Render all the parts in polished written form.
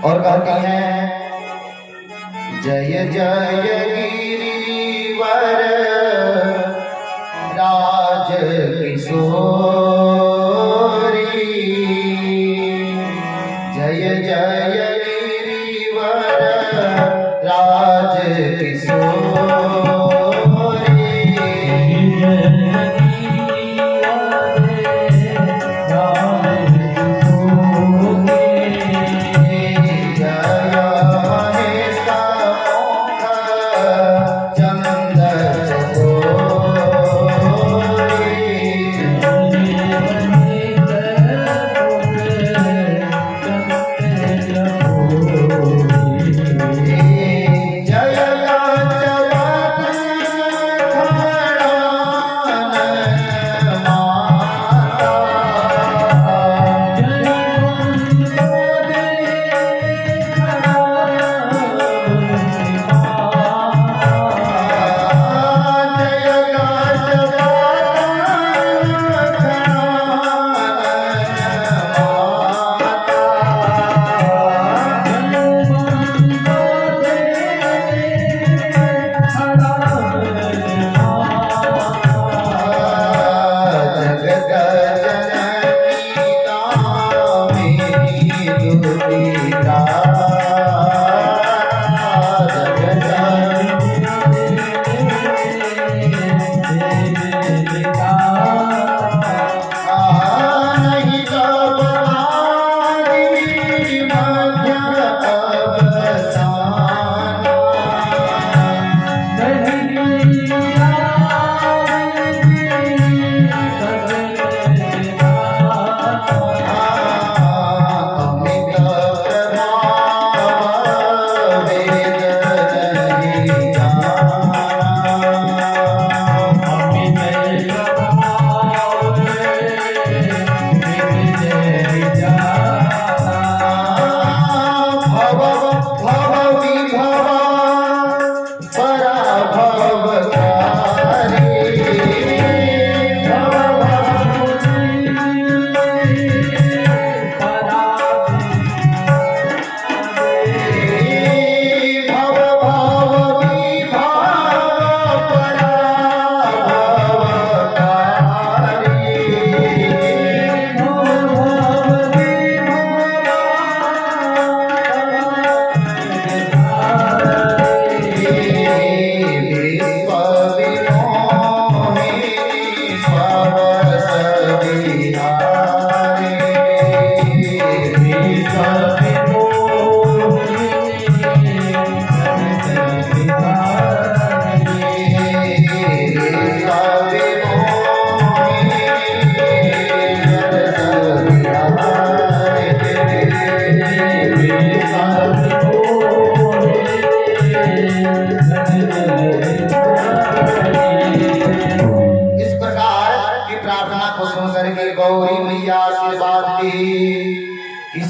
और कहती हैं जय जय गिरिवर राज किशोरी, जय जय गिरिवर राज किशोरी,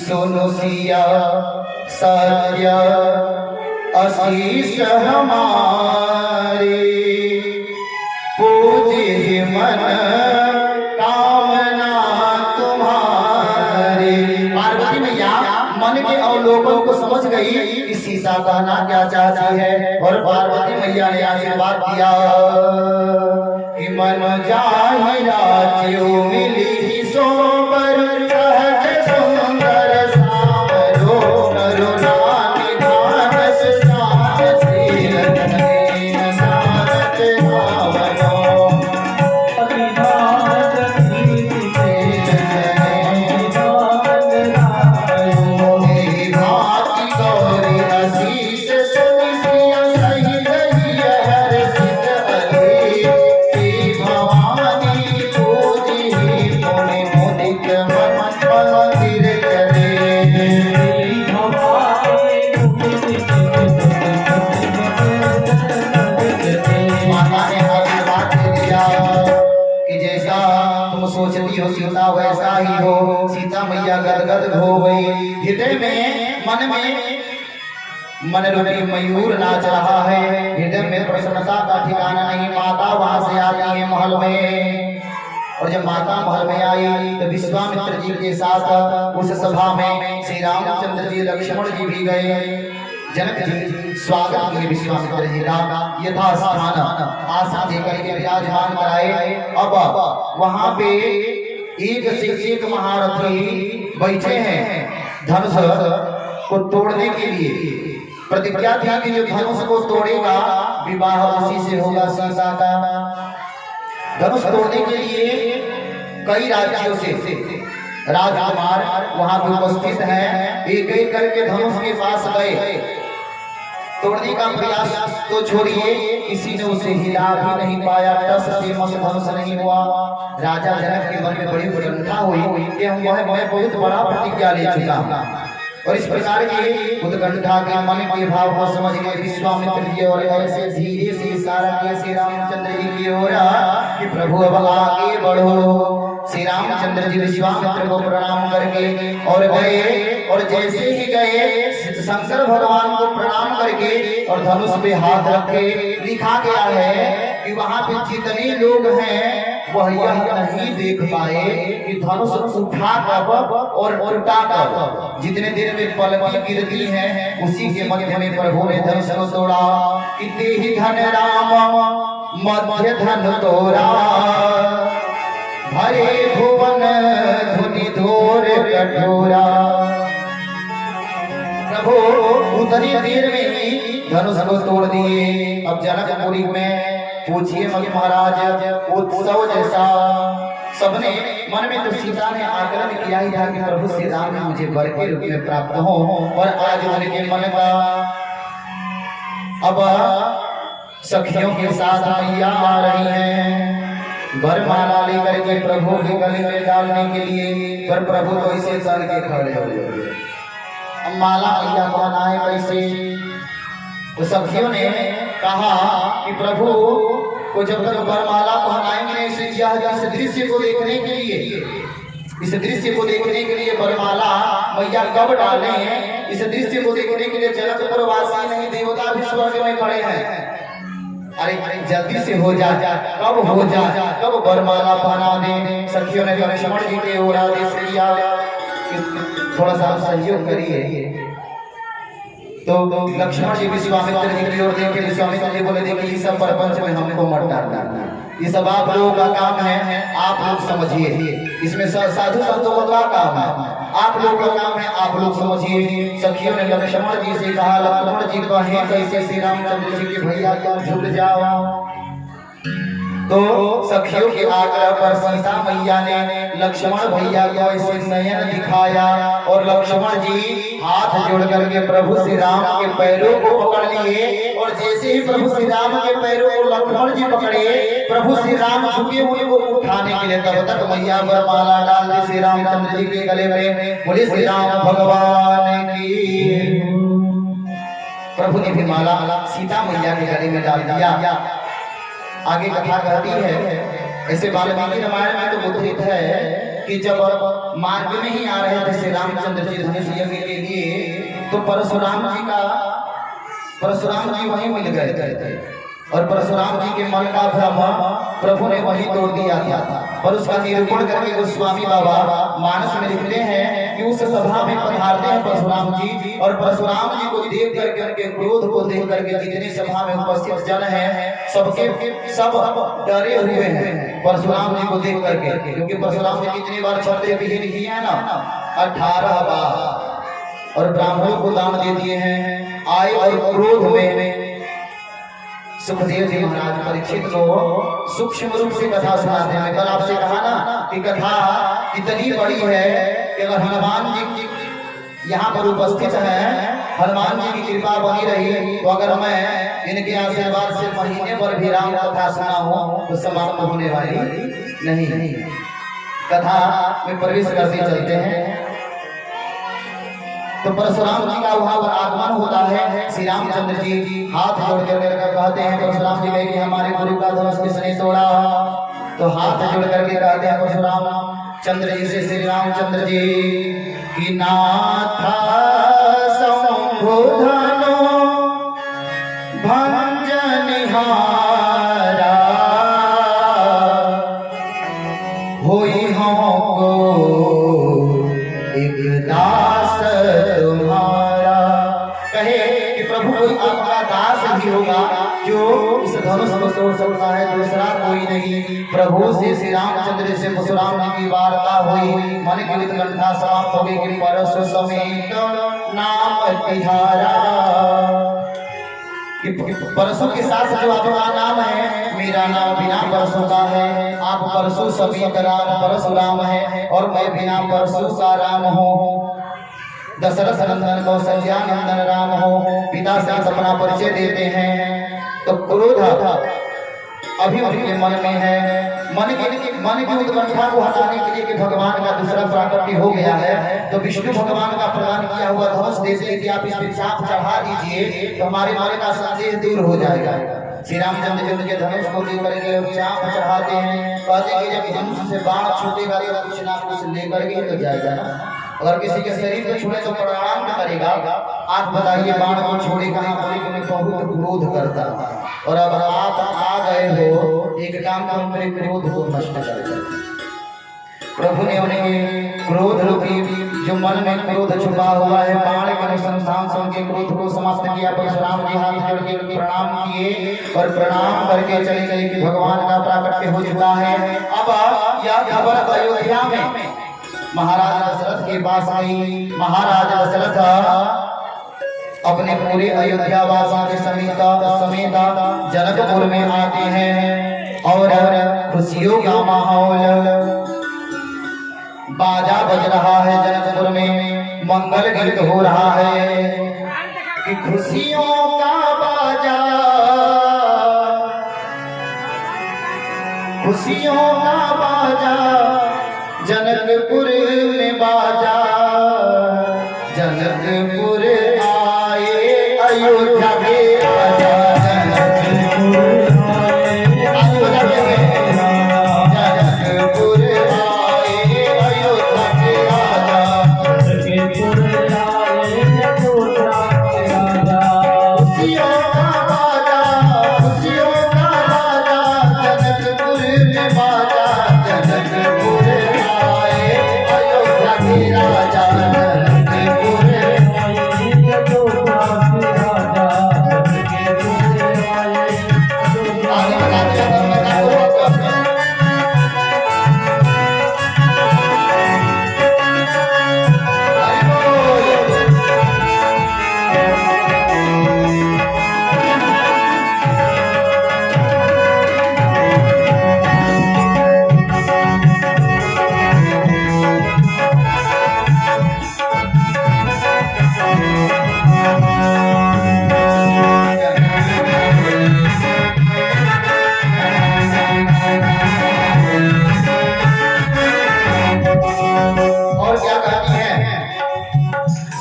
सुनो सिया सत्य आशीष हमारी, पूजे मन कामना तुम्हारी। पार्वती मैया मन के अवलोकन को समझ गई कि सीता कहना क्या चाहती है, और पार्वती मैया ने आशीर्वाद दिया कि मन जाहि राज्यो मिली सोबर सहज सुंदर सामरो करुणा निधानस सामशील दीन नाथ भावनो अभिधान कीर्ति मेरी भाति गौरी आशीष सुनि सिया सही रही हर सिद्ध हरि श्री भवानी पूजी तुमि मुदित मन मंदिर करे। माता ने आशीर्वाद दिया कि जैसा तुम सोचती हो सीता वैसा ही हो। सीता मैया गदगद हो गई, हृदय में मन रूपी मयूर नाच रहा है, हृदय में प्रसन्नता का ठिकाना नहीं। माता वहां से आ गई महल में, और जब माता महल में आई तो विश्वामित्र जी के साथ उस सभा में श्री रामचंद्र जी लक्ष्मण जी भी गए। जनक जी स्वागत किए विश्वामित्र जी का, यथा स्थान आसन देकर के विराजमान कराए। अब वहां पे एक से एक महारथी बैठे हैं धनुष को तोड़ने के लिए। प्रतिज्ञा थी कि जो धनुष को तोड़ेगा विवाह उसी से होगा सीता का। धनुष तोड़ने के लिए कई राज्यों से राजकुमार वहां पे उपस्थित हैं। एक एक करके धनुष के पास गए। तोड़ने का प्रयास तो छोड़िए, किसी ने उसे हिला भी नहीं पाया, टस से मस धनुष नहीं हुआ। राजा जनक के मन में बड़ी उत्कंठा हुई कि मैं बहुत बड़ा प्रतिज्ञा ले चुका हूं। और इस प्रकार की उत्कंठा के मन के भाव को समझ गए विश्वामित्र जी और ऐसे धीरे से इशारा किया श्री रामचंद्र जी की ओर कि प्रभु अब आगे बढ़ो। श्री रामचंद्र जी विश्वामित्र को प्रणाम करके और गए। और जैसे ही गए शंकर भगवान को प्रणाम करके और धनुष पे हाथ रखे। लिखा गया है कि वहां पे जितने लोग हैं वह यह नहीं देख पाए कि धनुष उठा कब और उल्टा कब। जितने देर में पलकी गिरती है उसी के मध्य में प्रभु ने धनुष को तोड़ा। इतने ही धन राम मध्य धन तोड़ा, भरे भुवन धुनि धोर कठोरा। प्रभु उतनी देर में ही धनुष को तोड़ दिए। अब जनकपुरी में पूछिए महाराज उत्सव जैसा सबने मन में तो सीता ने आकलन किया ही था कि प्रभु श्री राम मुझे वर के रूप में प्राप्त हो। और आज उनके मन का अब सखियों के साथ मैया आ रही हैं वरमाला लेकर के प्रभु के गले में डालने के लिए। पर प्रभु तो इसे सर के खड़े हो गए। अब माला मैया बनाए कैसे? तो सखियों ने कहा कि प्रभु को जब तक वरमाला पहनाएंगे इस दृश्य को देखने के लिए, इस दृश्य को देखने के लिए वरमाला मैया कब डाले हैं, इस दृश्य को देखने के लिए जनकपुर वासी नहीं देवता भी स्वर्ग में खड़े हैं। अरे जल्दी से हो जा, कब हो जा, कब वरमाला पहना दे। सखियों ने लक्ष्मण जी के ओर आदेश किया थोड़ा सा सहयोग करिए। तो लक्ष्मण जी विश्वामित्र जी की ओर देखे। विश्वामित्र जी बोले देखिए सब प्रपंच में हमको मत डालना, ये सब आप लोगों का काम है, आप लोग समझिए। इसमें साधु संतों का काम है, आप लोगों का काम है, आप लोग समझिए। सखियों ने लक्ष्मण जी से कहा लक्ष्मण जी कहे कैसे श्री रामचंद्र जी के भैया तुम झुक जाओ। तो सखियों के आग्रह पर सीता मैया ने लक्ष्मण भैया को ऐसे नयन दिखाया और लक्ष्मण जी हाथ जोड़ करके प्रभु श्री राम के पैरों को पकड़ लिए। और जैसे ही प्रभु श्री राम के पैरों को लक्ष्मण जी पकड़े, प्रभु श्री राम झुके हुए को उठाने के लिए तब तक मैया वरमाला डाल दी श्री रामचंद्र जी के गले में। बोले श्री राम भगवान की। प्रभु ने भी माला सीता मैया के गले में डाल दिया। आगे कथा कहती है ऐसे वाल्मीकि रामायण में तो उद्धृत है कि जब मार्ग में ही आ रहे थे श्री रामचंद्र जी धनुष यज्ञ के लिए तो परशुराम जी वहीं मिल गए थे। और परशुराम जी के मन का भ्रम प्रभु ने वहीं तोड़ दिया था। और उसका निरूपण करके गोस्वामी बाबा मानस में लिखते हैं कि उस सभा में पधारते हैं परशुराम जी। और परशुराम जी को देख करके उनके क्रोध को देख करके जितने सभा में उपस्थित जन हैं सब डरे हुए हैं परशुराम जी को देख करके। क्योंकि परशुराम जी कितनी बार क्षत्रिय विहीन किए हैं ना, 18 बार। और ब्राह्मणों को दान दे दिए हैं। आए और क्रोध में सुखदेव जी महाराज परीक्षित को सूक्ष्म रूप से कथा सुनाते हैं। कल आपसे कहा ना कि कथा इतनी बड़ी है कि अगर हनुमान जी यहाँ पर उपस्थित हैं, हनुमान जी की कृपा बनी रही तो अगर मैं इनके आशीर्वाद से महीने पर भी राम कथा सुना हूँ तो समाप्त होने वाली नहीं। कथा में प्रवेश करते चलते हैं तो परशुराम जी का वहां पर आगमन होता है। श्री रामचंद्र जी हाथ जोड़ कर कहते हैं परशुराम जी कि हमारे गुरु का धनुष किसने तोड़ा। तो हाथ जोड़ करके कहते हैं परशुराम चंद्र जी से श्री रामचंद्र जी कि नाथा संबोधनो भंजनिहारा ही होगा जो इस धनुष को तोड़ सकता है, दूसरा कोई नहीं। प्रभु से श्री रामचंद्र से परशुराम जी की वार्ता हुई, मन की उत्कंठा समाप्त हो गई कि परशु समेत नाम तिहारा, परशु के साथ जो आपका नाम है, मेरा नाम बिना परशु का है। आप परशु समेत राम परशुराम है और मैं बिना परशु का राम हूँ। दशरथ नंदन कौशल्या नंदन राम हो, पिता से अपना परिचय देते हैं। तो क्रोध अभी उनके मन में है, मन की उत्कंठा को हटाने के लिए कि भगवान का दूसरा प्राकट्य हो गया है, तो विष्णु भगवान का प्रदान किया हुआ धनुष दे दिए कि आप इस पर चाप चढ़ा दीजिए तो हमारे मन का संदेह दूर हो जाएगा। श्री रामचंद्र जी उनके धनुष को लेकर के चाप चढ़ाते हैं, कहते हैं कि जब धनुष से बाण छूटेगा तो कुछ ना कुछ लेकर के तो जाएगा ना, अगर किसी के शरीर को छूटे तो प्रणाम करेगा। आप बताइए बाण को छोड़े कहाँ पर, उन्हें बहुत क्रोध करता, और अब आप आ गए हो एक काम का मेरे क्रोध को नष्ट कर दिया। प्रभु ने उन्हें क्रोध रूपी जो मन में क्रोध छुपा हुआ है, बाण के अनुसंधान से उनके क्रोध को समाप्त किया। परशुराम जी हाथ जोड़ के प्रणाम किए और प्रणाम करके चले गए कि भगवान का प्राकट्य हो चुका है। अब यह खबर अयोध्या में महाराज दशरथ के पास आई। महाराज दशरथ अपने पूरे अयोध्या वासियों के समेत जनकपुर में आते हैं और खुशियों का माहौल, बाजा बज रहा है जनकपुर में, मंगल गीत हो रहा है कि खुशियों का बाजा, खुशियों का बाजा जनकपुर में बाजा, जनकपुर आए अयोध्या के राजा, जनकपुर आए अयोध्या के राजा, जनकपुर आए अयोध्या के राजा, जनकपुर आए अयोध्या के राजा। खुशियों का बाजा, खुशियों का बाजा जनकपुर में बाजा, जनकपुर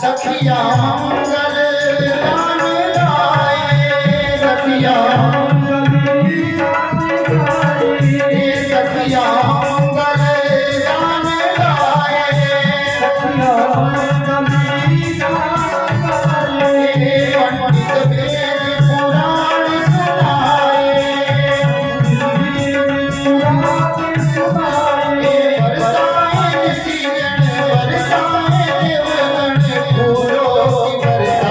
सखिया मंगल गान गाए, सखिया मंगल गान गाए, सखिया पंडित वेद पुराण सुनाए, बरसाए सीजन बरसाए देवगण फूलों की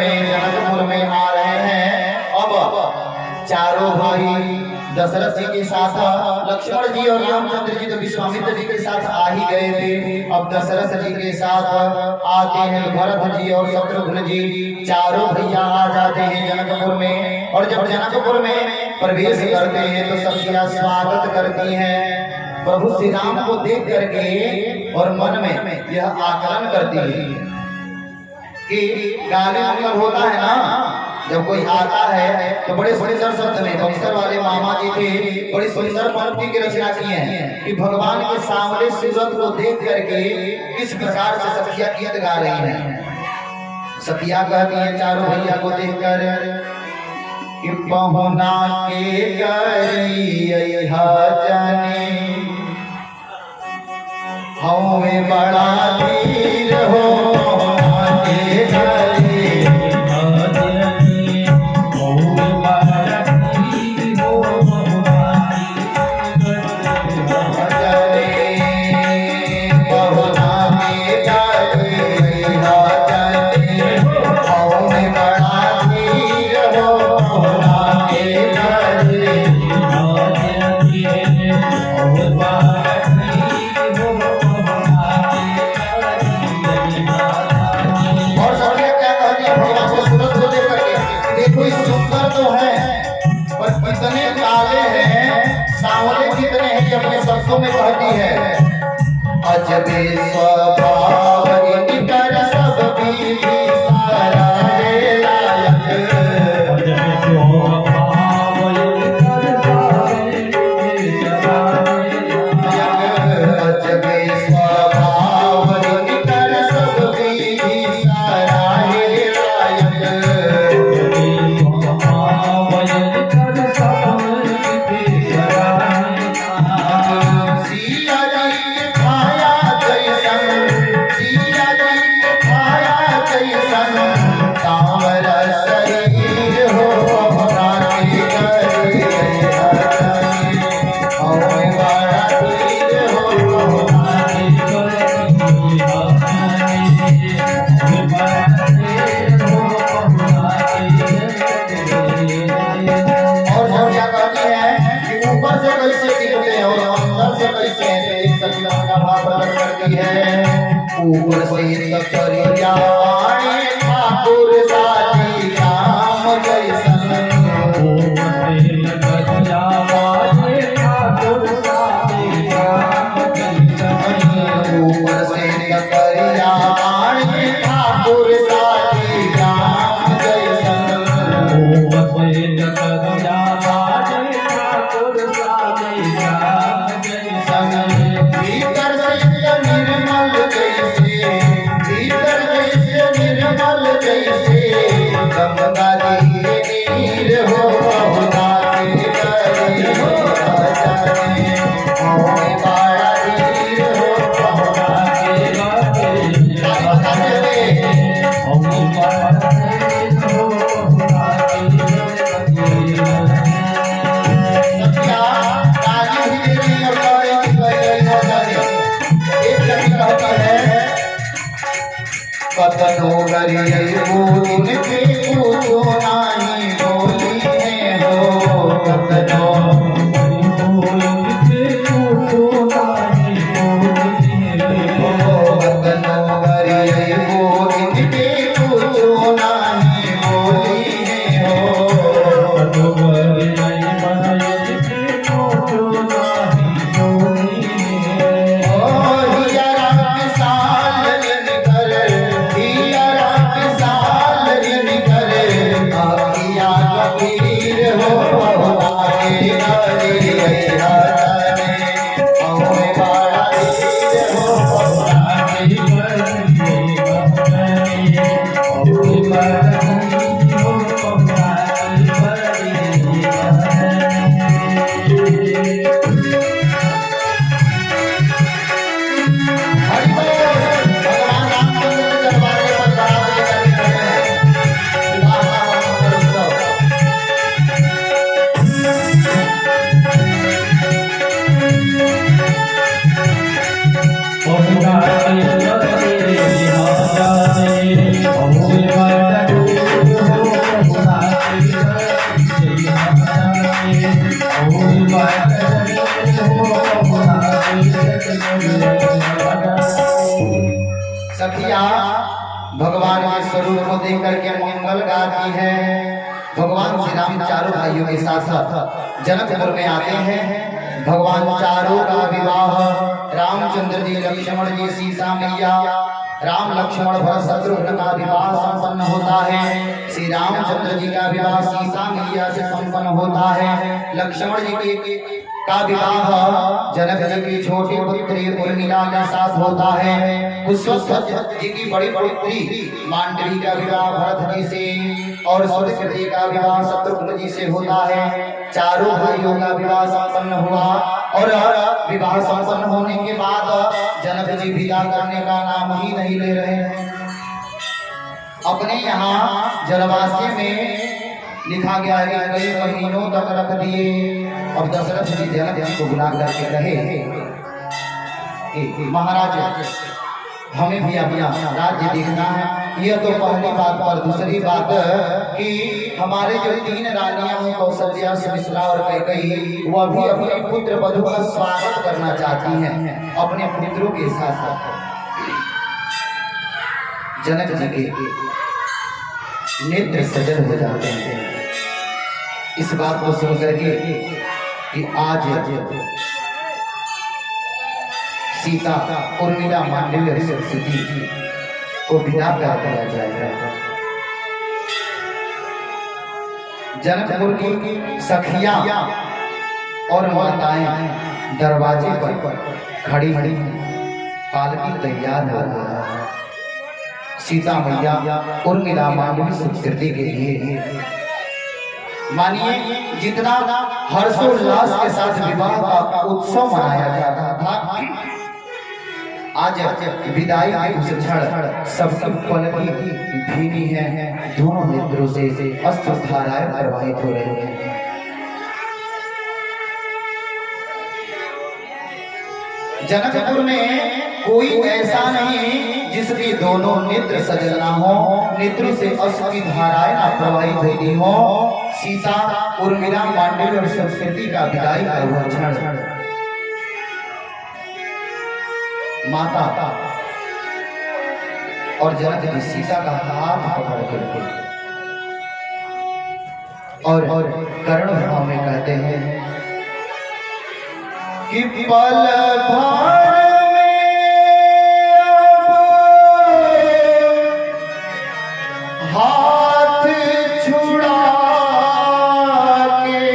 में जनकपुर में आ रहे हैं। अब चारों भाई दशरथ जी के साथ लक्ष्मण जी और रामचंद्र जी तो विश्वामित्र जी के साथ आ ही गए थे। अब दशरथ जी के साथ आते हैं भरत जी और शत्रुघ्न जी, चारों भैया आ जाते हैं जनकपुर में। और जब जनकपुर में प्रवेश करते हैं तो सखियां स्वागत करती हैं प्रभु श्री राम को देख करके, और मन में यह आकलन करती है कि गाली मतलब होता है ना, जब कोई आता है तो बड़े सुंदर शब्द में बक्सर वाले मामा जी थे बड़ी सुंदर पंक्ति की रचना की है कि भगवान के सामने सूरत को देख करके किस प्रकार से सखिया गीत गा रही हैं। सखिया कहती हैं चारों भैया को देखकर कि पहुना के करिया जाने हमें बड़ा धीर हो के घरे अपने शब्दों में कहती है अजबे स्वभाव निकर सब विधि सारा है लायक, अजबे स्वभाव निकर सब विधि सारा है लायक, अजबे स्वभाव निकर सब विधि सारा है लायक, अजबे स्वभाव निकर सब विधि सारा ऊपर से करिया ठाकुर साथी राम जैसन, ऊपर से करिया ठाकुर साथी राम जैसन, ऊपर से करिया ठाकुर साथी राम जैसन, ऊपर से करिया ठाकुर साथी राम जैसन, भीतर से निर्मल जैसे गंगा जी नीर हो बड़ा धीर कतनो गरिए दिन के पूछो नाही बोली है हो, कतनो के पूछो नाही बोली है हो, कतनो गरिए दिन के पूछो नाही बोली है हो, कतनो गरिए के पूछो नाही बोली है हो, हिया साल निकल Oh, प्रकार की है। भगवान श्री राम चारों भाइयों के साथ साथ जनकपुर में आते हैं। भगवान चारों का विवाह रामचंद्र जी, लक्ष्मण जी, सीता मैया, राम लक्ष्मण भरत शत्रुघ्न का विवाह संपन्न होता है। श्री रामचंद्र जी का विवाह सीता मैया से संपन्न होता है। लक्ष्मण जी का विवाह जनक जी की छोटी पुत्री उर्मिला के साथ होता है। कुशध्वज जी की बड़ी पुत्री मांडवी का विवाह भरत जी से और सुकृति का विवाह शत्रुघ्न जी से होता है। चारों भाइयों का विवाह संपन्न हुआ और विवाह संपन्न होने के बाद जनक जी विदा करने का नाम ही नहीं ले रहे हैं। अपने यहाँ जनवासी में लिखा गया है कि कई महीनों तक रख दिए। अब दशरथ जी जनक जी को बुला करके कहे, महाराज हमें भी अपना राज्य देखना है। यह तो पहली बात। और दूसरी बात कि हमारे जो 3 रानियां हैं कौशल्या, सुमित्रा और कैकेयी, वह भी अपने पुत्र वधू का स्वागत करना चाहती हैं अपने पुत्रों के साथ। जनक जी के नेत्र सजल हो जाते हैं इस बात को सुनकर के कि आज सीता, उर्मिला, मांडवी और सुकृति को विदा कर दिया जाएगा। जनकपुर की सखियां और माताएं दरवाजे पर खड़ी पालकी तैयार हो रहा है सीता मैया, उर्मिला, मांडवी, सुकृति के लिए। मानिए जितना हर्षोल्लास के साथ विवाह का उत्सव मनाया जाता था, आज विदाई के उस क्षण सबकी पलकें भीनी हैं। दोनों नेत्रों से अश्रु धाराएं प्रवाहित हो रही हैं। जनकपुर में कोई ऐसा नहीं जिसके दोनों नेत्र सजल ना हो, नेत्रों से अश्रु की धाराएं ना प्रवाहित होती हो। सीता, उर्मिला, मांडवी और सुकृति का विदाई का हुआ क्षण माता और जनक जी सीता का हाथ पकड़ करके और करुण भाव में कहते हैं कि पल भर हाथ छुड़ा के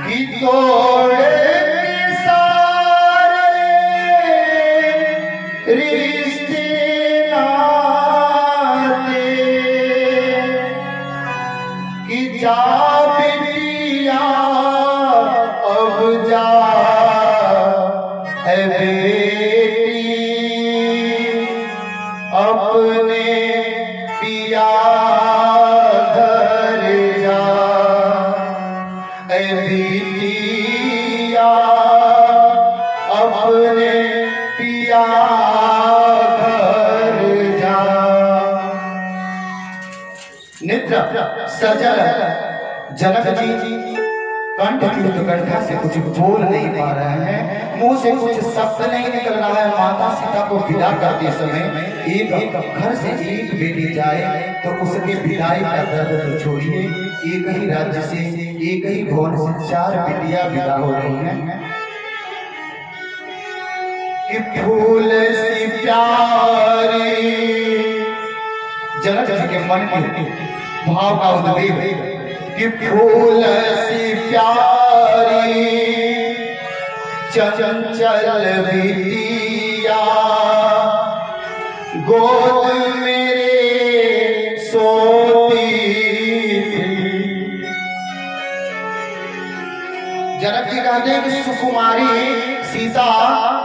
कि तोड़े सारे रिश्ते नाते कि जा बिटिया अब जा अपने पिया घर जा, बिटिया अपने पिया घर जा। नेत्र सजल जनक जी कंठ की उत्कंठा से कुछ बोल नहीं पा रहे हैं, मुंह से कुछ शब्द नहीं निकल रहा है। माता सीता को विदा करते समय एक घर से एक बेटी जाए तो उसके विदाई का दर्द छोड़िए। एक ही राज्य से, एक ही भवन से 4 बेटियां विदा हो रही हैं कि फूल सी प्यारी। जनक जी के मन में भाव का उद्वेग कि फूल सी प्यारी चंचल बिटिया गोद मेरे सोती थी। जनक जी कहते हैं कि सुकुमारी सीता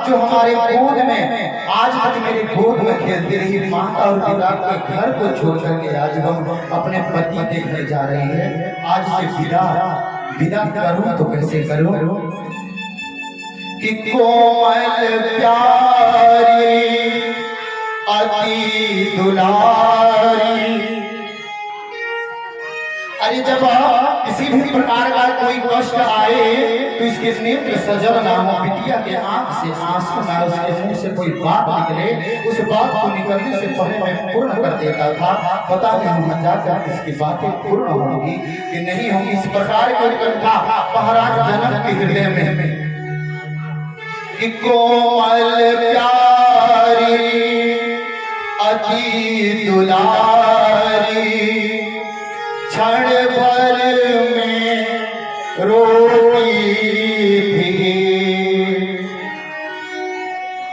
जो हमारे गोद में आज तक मेरे गोद में खेलती रही, माता और पिता के घर को छोड़ करके आज हम अपने पति के घर जा रही है। आज से विदा करूं तो कैसे करूं कि कोमल प्यारी अति दुलारी। अरे जब किसी भी प्रकार का कोई कष्ट आए तो इसके नेत्र सजल ना हो, बिटिया के आंख से आंसू ना, उसके मुंह से कोई बात निकले, उस बात को निकलने से पहले मैं पूर्ण कर देता था। पता नहीं मजाक इसकी बातें पूर्ण होंगी कि नहीं होंगी। इस प्रकार की उत्कंठा महाराज जनक के हृदय में कि कोमल प्यारी अति दुलारी क्षण भर में रोई थी,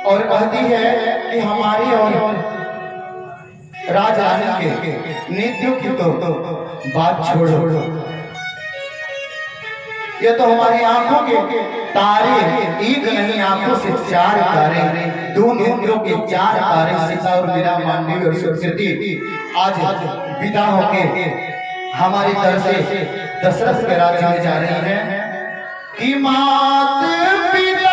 और कहती है कि हमारी और राजरानी के नीतियों की तो बात छोड़ो, ये तो हमारी आंखों के तारे, एक नहीं आंखों से चार तारे, दो नेत्रों के चार तारे सीता और मीरा, मांडवी और सुकृति आज विदा होके हमारी तरफ से दशरथ के राज्य में जा रही हैं कि मात पिता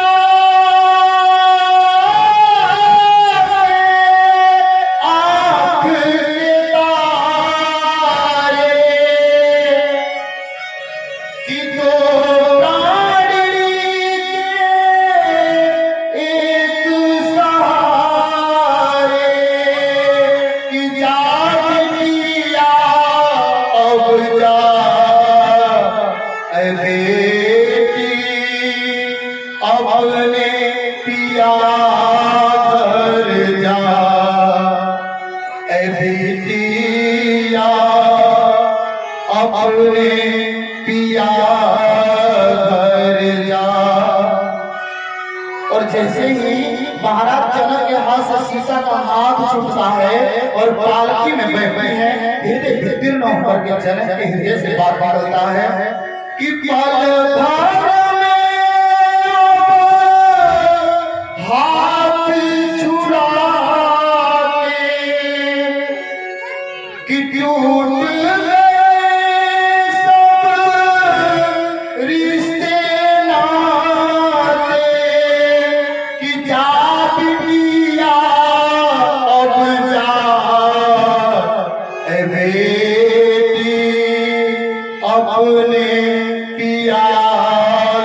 अपने पिया घर जा। और जैसे ही महाराज जनक के हाथ से सीता का हाथ छूटता है और पालकी में बैठे हैं, हृदय विदीर्ण होकर के जनक के हृदय से बात निकलता है कि पल भर में हाथ छुड़ा के कि टूट अपने पिया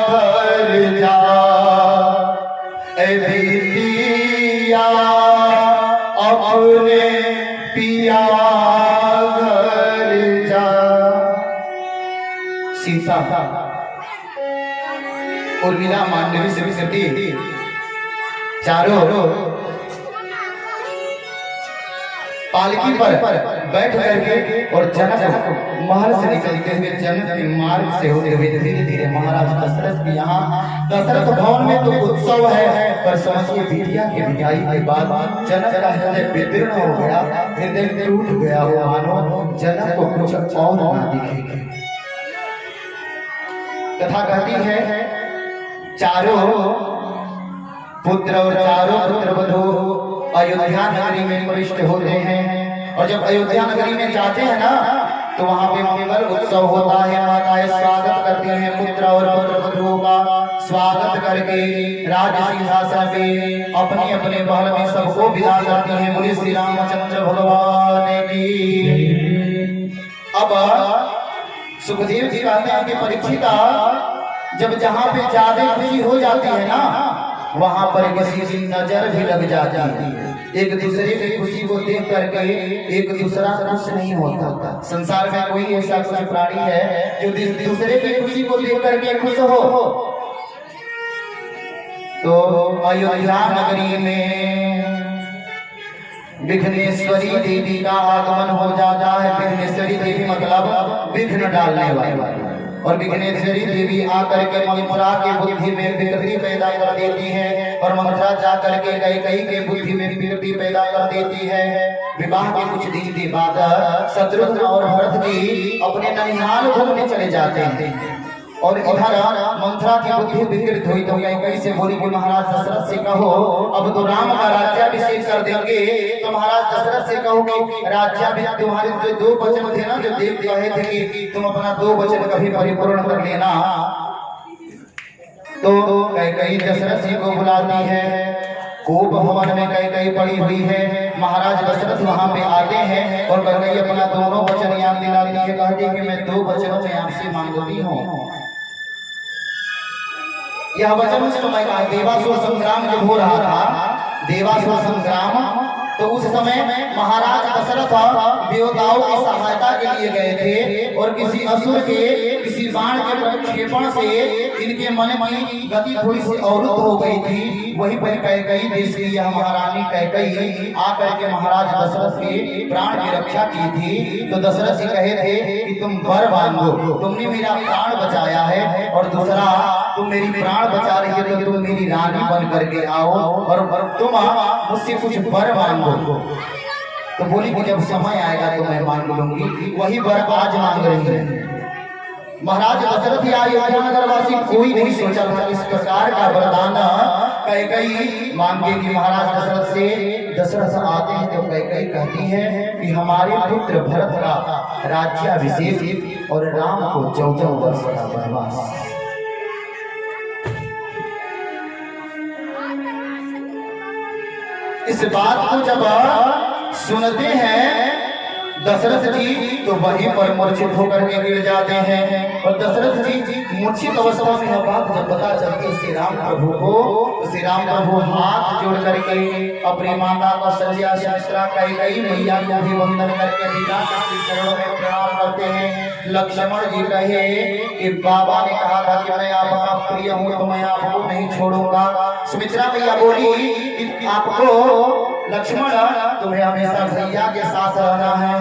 घर जा, बिटिया अपने पिया घर जा। सीता उर्मिला, मांडवी, सुकृति चारों पालकी पर बैठ करके और जनक महल से निकलते हुए जनक के मार्ग से होते हुए धीरे धीरे महाराज दशरथ के यहाँ दशरथ भवन में तो उत्सव है, पर समझिए बिटिया के विदाई के बाद जनक का हृदय विदीर्ण हो गया, हृदय टूट गया हो, मानो जनक को कुछ और ना दिखे। कथा कहती है चारों पुत्र और चारों पुत्र वधू अयोध्या नगरी में प्रविष्ट होते हैं, और जब अयोध्या नगरी में जाते हैं ना तो वहां पे मंगल उत्सव होता है। माताएं स्वागत करती हैं पुत्र और पुत्र वधुओं का, स्वागत करके राज सिंहासन पे अपने अपने महल में सबको विदा करती हैं। बोले श्री रामचंद्र भगवान की। अब सुखदेव जी कहते हैं कि परीक्षिता, जब जहाँ पे ज्यादा खुशी हो जाती है ना वहां पर किसी की नजर भी लग जाती है। एक दूसरे की खुशी को देख करके एक दूसरा खुश नहीं होता। संसार में कोई ऐसा कुछ प्राणी है जो दूसरे की खुशी को देख करके खुश हो। तो अयोध्या नगरी में विघ्नेश्वरी देवी का आगमन हो जाता है। विघ्नेश्वरी देवी मतलब विघ्न डालने वाली, और विघ्नेश्वरी देवी आकर के मंथरा के बुद्धि में विकृति पैदा कर देती है, और मंथरा जाकर के कैकेयी के बुद्धि में विकृति पैदा कर देती है। विवाह के कुछ दिन के बाद शत्रुघ्न और भरत जी अपने ननिहाल घूमने चले जाते हैं, और इधर मंथरा की बुद्धि विकृत हुई तो कैकेयी से बोली कि महाराज दशरथ से कहो अब तो राम का राज्याभिषेक कर देंगे, तो महाराज दशरथ से कहो कि राज्याभिषेक तुम्हारे जो 2 वचन थे ना, जो देव कहे थे कि तुम अपना 2 वचन कभी परिपूर्ण कर लेना। तो कैकेयी दशरथ जी को बुलाती है। कोप भवन में कैकेयी पड़ी हुई है, महाराज दशरथ वहां पे आते हैं और कैकेयी अपना दोनों वचन याद दिलाती है, कहती है कि मैं 2 वचनों में आपसे मांगती हूँ। यह वचन उस समय का देवासुर संग्राम जब हो रहा था, देवासुर संग्राम, तो उस समय महाराज दशरथ देवताओं की सहायता के लिए गए थे और किसी असुर के किसी बाण के प्रक्षेपण से इनके मन में गति थोड़ी सी अवरुद्ध हो गई थी। वहीं पर कैकेयी देश की यह महारानी कैकेयी आकर के महाराज दशरथ के प्राण की रक्षा की थी। तो दशरथ जी कहे थे कि तुम वर मांगो, तुमने मेरा प्राण बचाया है, और दूसरा तुम मेरी प्राण बचा रही है तो तुम मेरी रानी बन करके आओ और तुम मुझसे कुछ वर मांगो। तो बोली कि जब समय आएगा तो मैं मांग लूंगी। वही वर आज मांग रही है। महाराज दशरथ या अयोध्यानगरवासी कोई नहीं सोचा था इस प्रकार का वरदान कैकेयी मांगेगी महाराज दशरथ से। दशरथ आते हैं तो कैकेयी कहती है कि हमारे पुत्र भरत का राज्याभिषेक और राम को 14 वर्ष का वनवास। इस बात को जब सुनते हैं दशरथ जी तो वहीं पर मूर्छित होकर के गिर जाते हैं। और दशरथ जी मूर्छित अवस्था में बात जब पता चलती श्री राम प्रभु को, तो श्री राम प्रभु हाथ जोड़ करके अपनी माता का संज्ञा सुमित्रा कैकेयी मैया को भी वंदन करके पिता के चरणों में प्रणाम करते हैं। लक्ष्मण जी कहे कि बाबा ने कहा था कि मैं आपका प्रिय हूँ तो मैं आपको नहीं छोड़ूंगा। सुमित्रा मैया बोली कि आपको लक्ष्मण तुम्हें हमेशा भैया के साथ रहना है,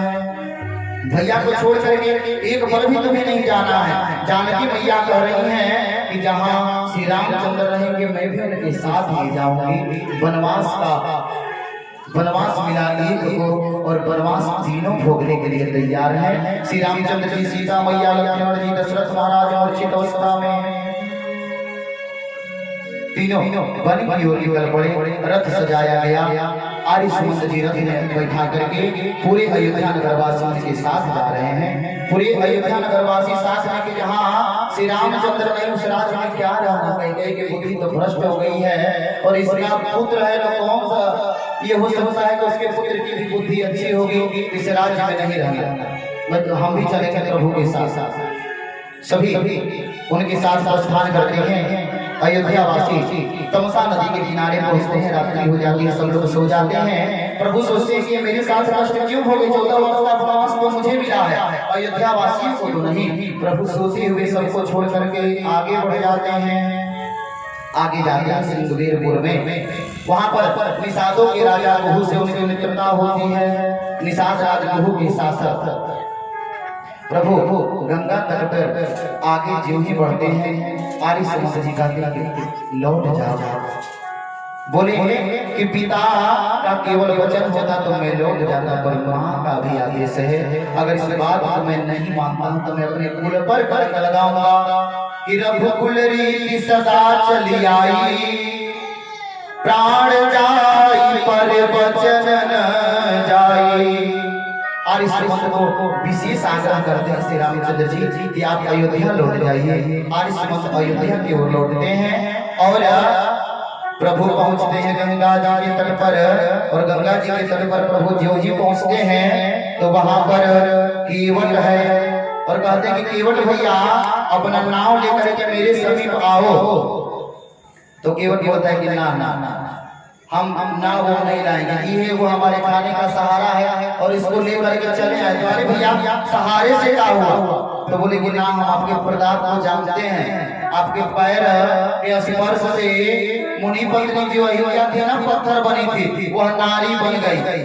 भैया को छोड़ करके एक पल भी तुम्हें नहीं जाना है। जानकी मैया कह रही हैं कि जहाँ श्री रामचंद्र रहेंगे मैं भी उनके साथ ले जाऊंगी। वनवास मिला एक को और वनवास तीनों भोगने के लिए तैयार है। श्री रामचंद्र जी, सीता मैया, लक्ष्मण जी, दशरथ महाराज और चित अवस्था में तीनों वन की ओर निकल पड़े। रथ सजाया गया। आर्य सुमंत जी रथ में बैठा करके पूरे अयोध्या नगरवासी के साथ जा रहे हैं। पूरे अयोध्या नगरवासी साथ में कि जहाँ श्री रामचंद्र नहीं उस राज्य में क्या रहना। कैकेयी की बुद्धि तो भ्रष्ट हो गई है और इसका पुत्र है तो कौन सा ये हो सकता है कि उसके पुत्र की भी बुद्धि अच्छी होगी, इस राज्य में नहीं रहना। हम भी चलेंगे प्रभु के साथ। सभी उनके साथ प्रस्थान करते हैं। अयोध्यावासी तमसा नदी के किनारे पहुंचते हैं। रात्रि हो जाती है, सब लोग सो जाते हैं। प्रभु सोचते हैं कि मेरे साथ कष्ट क्यों हो गए, 14 वर्ष का वनवास तो मुझे मिला है, अयोध्यावासियों को तो नहीं। प्रभु सोते हुए सबको छोड़ करके आगे बढ़ जाते हैं। आगे जाते हैं सिंधुवीरपुर में। वहां पर निषादों के राजा बहु से उनकी मित्रता होती है। निषाद राजगुरु के साथ प्रभु गंगा तट पर आगे ज्यों ही बढ़ते हैं आर्य सुमंत जी का लौट जाओ। बोले कि पिता का केवल वचन होता तो मैं लौट जाता, पर माँ का भी आदेश है। अगर इस बात को मैं नहीं मानता हूँ तो मैं अपने कुल पर कर लगाऊंगा कि रघुकुल रीति सदा चली आई, प्राण जाई पर वचन न जाई। आर्य सुमंत को विशेष आग्रह करते हैं श्री रामचंद्र जी कि आप अयोध्या लौट जाइए। आर्य सुमंत अयोध्या की ओर लौटते हैं और प्रभु पहुंचते हैं गंगा जी के तट पर। और गंगा जी के तट पर प्रभु ज्यों ही पहुंचते हैं तो वहां पर केवट है और कहते हैं कि केवट भैया अपना नाव लेकर के मेरे समीप आओ। तो केवट बोलता है कि ना ना ना हम ना वो नहीं लाएंगे, ये वो हमारे खाने का सहारा है और इसको लेकर के चले आए। तो अरे भैया सहारे से क्या हुआ? तो बोले कि ना हम आपके प्रताप को जानते हैं, आपके पैर के स्पर्श से मुनि पत्नी जो अयोध्या थी ना पत्थर बनी थी वह नारी बन गई।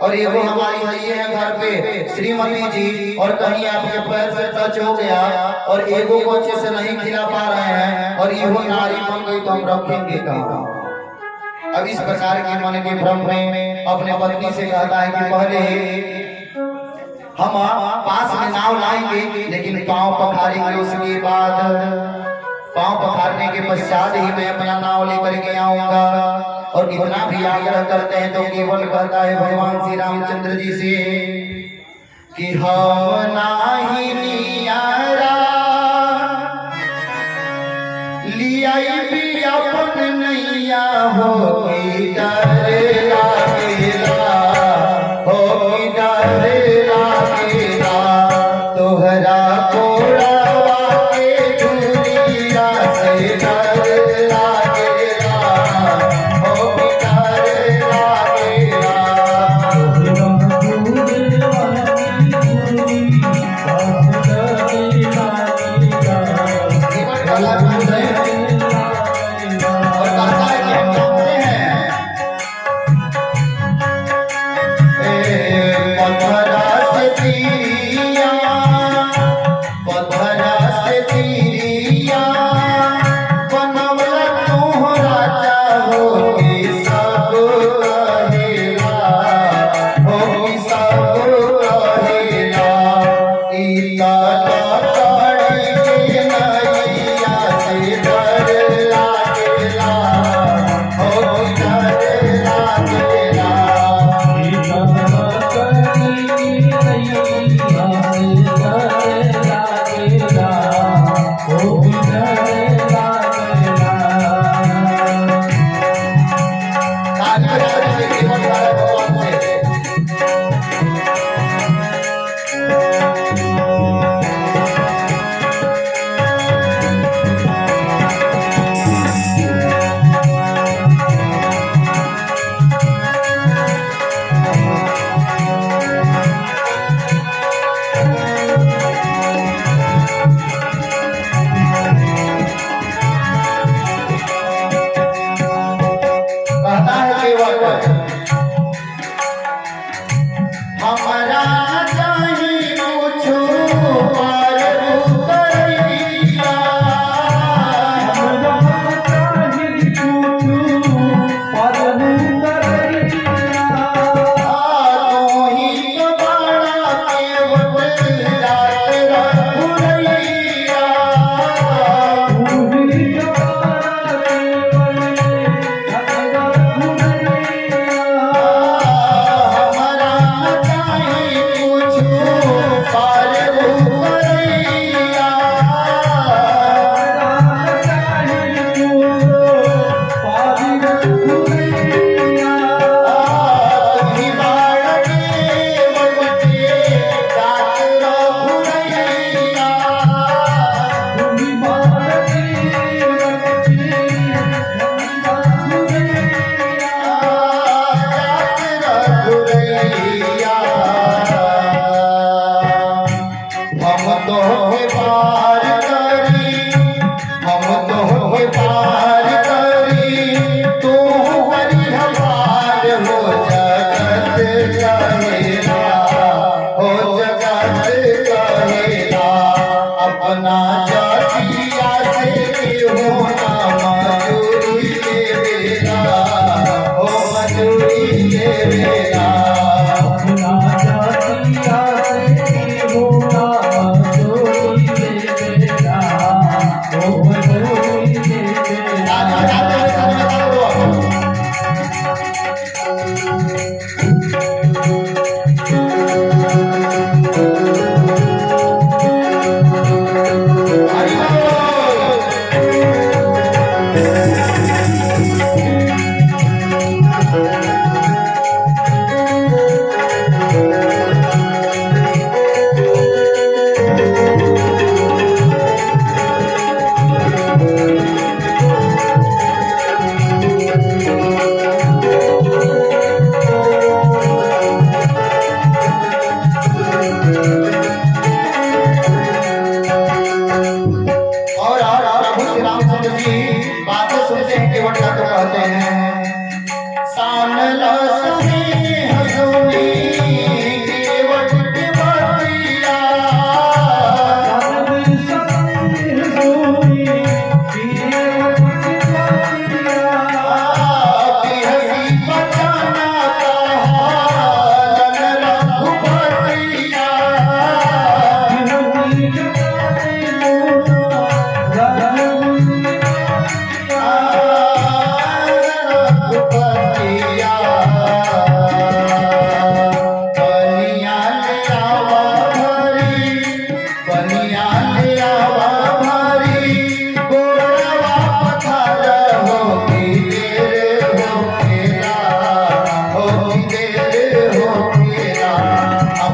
और ये वो हमारी है घर पे श्रीमती जी, और कहीं आपके पैर से टच हो गया और एगो को अच्छे से नहीं खिला पा रहे हैं और ये वो नारी बन गई तो हम रखेंगे कहाँ? अब इस प्रकार के मन के भ्रम में अपने पत्नी से कहता है कि पहले हम पास में नाव लाएंगे लेकिन पांव पखारेंगे, उसके बाद पांव पखारने के पश्चात ही मैं अपना नाव लेकर के आऊंगा। और कितना भी आग्रह करते हैं तो केवल कहता है भगवान श्री रामचंद्र जी से कि हम नाही नियारा लिया भी अपन नैया हो डर लागेला। लागेला तोहरा कोड़वा के धुरिया से डर लागेला हो डर लागेला हमारा चाही कुछो पार उतरिया हमरा चाही कुछो पार उतरिया तोही तो बड़ा केवट जात रघुरैया तोही तो बड़ा केवट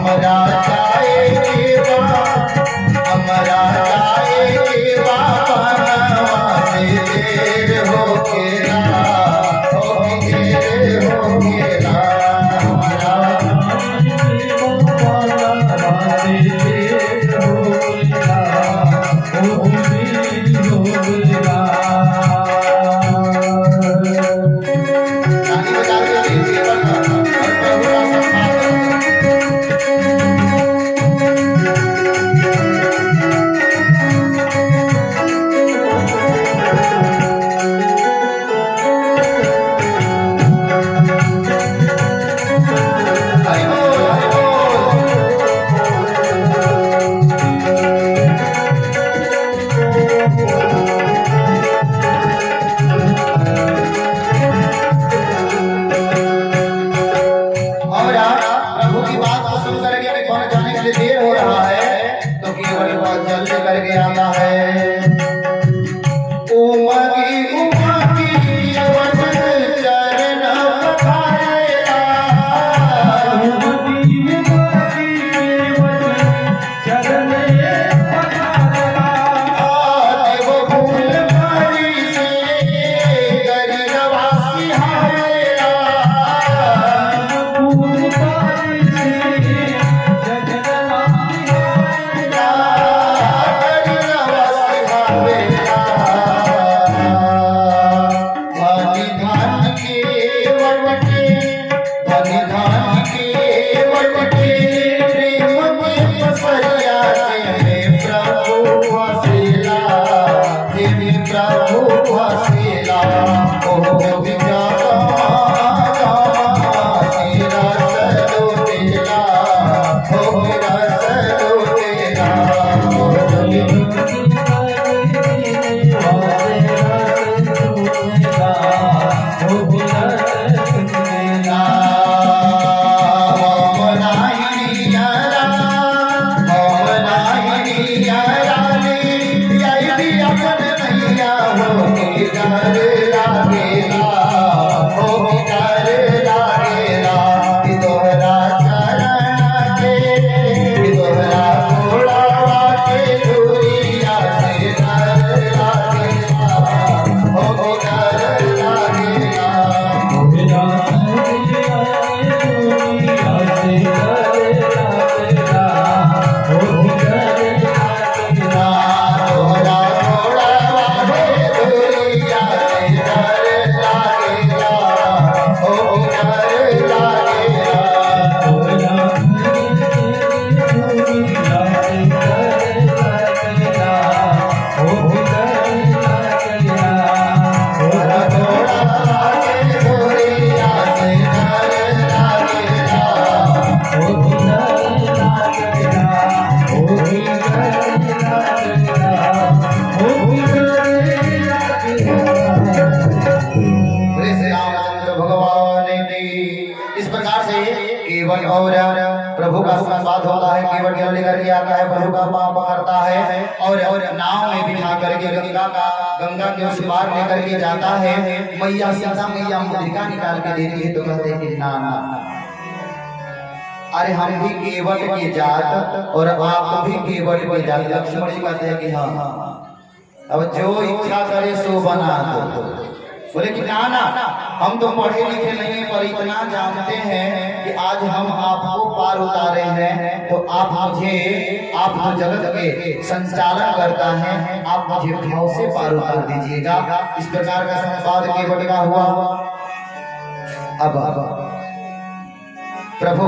हमरा जाए हमरा जाए बनवा से देर हो गेला देर हो गेला हमरा देर हो रहा है तो केवल वह जल्दी करके आता है। उमगी उमगी चरण पखारेला चरण पखारेला देव फूल मारी से गरीबवा सिहारेला फूल मारी से केवल और प्रभु का संवाद होता है, केवल केवल लेकर के आता है, प्रभु का पाप पकड़ता है और नाव में बिठा करके गंगा के उस पार लेकर के जाता है। मैया सीता मैया मुद्रिका निकाल के देती है तो कहते हैं ना ना, अरे हम भी केवल की जात और आप भी केवल की जात। लक्ष्मण जी कहते हैं कि हाँ, अब जो इच्छा करे सो बना दो। बोले कि ना ना, हम तो पढ़े लिखे नहीं पर इतना जानते हैं कि आज हम आपको पार उतारे हैं, तो आप जो जगत के संचालन करता है, आप मुझे भाव से पार उतार दीजिएगा। इस प्रकार का संवाद केवल का हुआ। अब प्रभु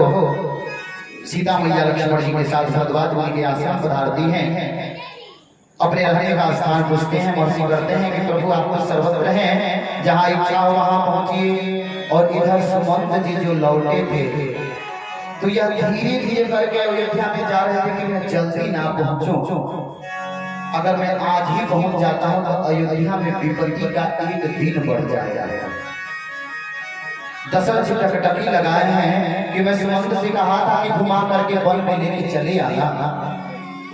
सीता मैया लक्ष्मण जी के साथ भरद्वाज मुनि के आश्रम पधारती हैं, अपने रहने का स्थान पूछते हैं, मर्जी करते हैं कि प्रभु आपको सर्वत्र हैं, जहाँ इच्छा हो वहाँ पहुंचिए। और इधर सुमंत जी जो लौटे थे तो यह धीरे धीरे करके अयोध्या में जा रहे थे कि मैं जल्दी ना पहुंचूं, अगर मैं आज ही पहुंच जाता हूं तो अयोध्या में विपत्ति का एक दिन बढ़ जाएगा। दशरथ जी टकटकी लगाए हैं कि मैं सुमंत से कहा था कि घुमा करके वन में लेके चले आना।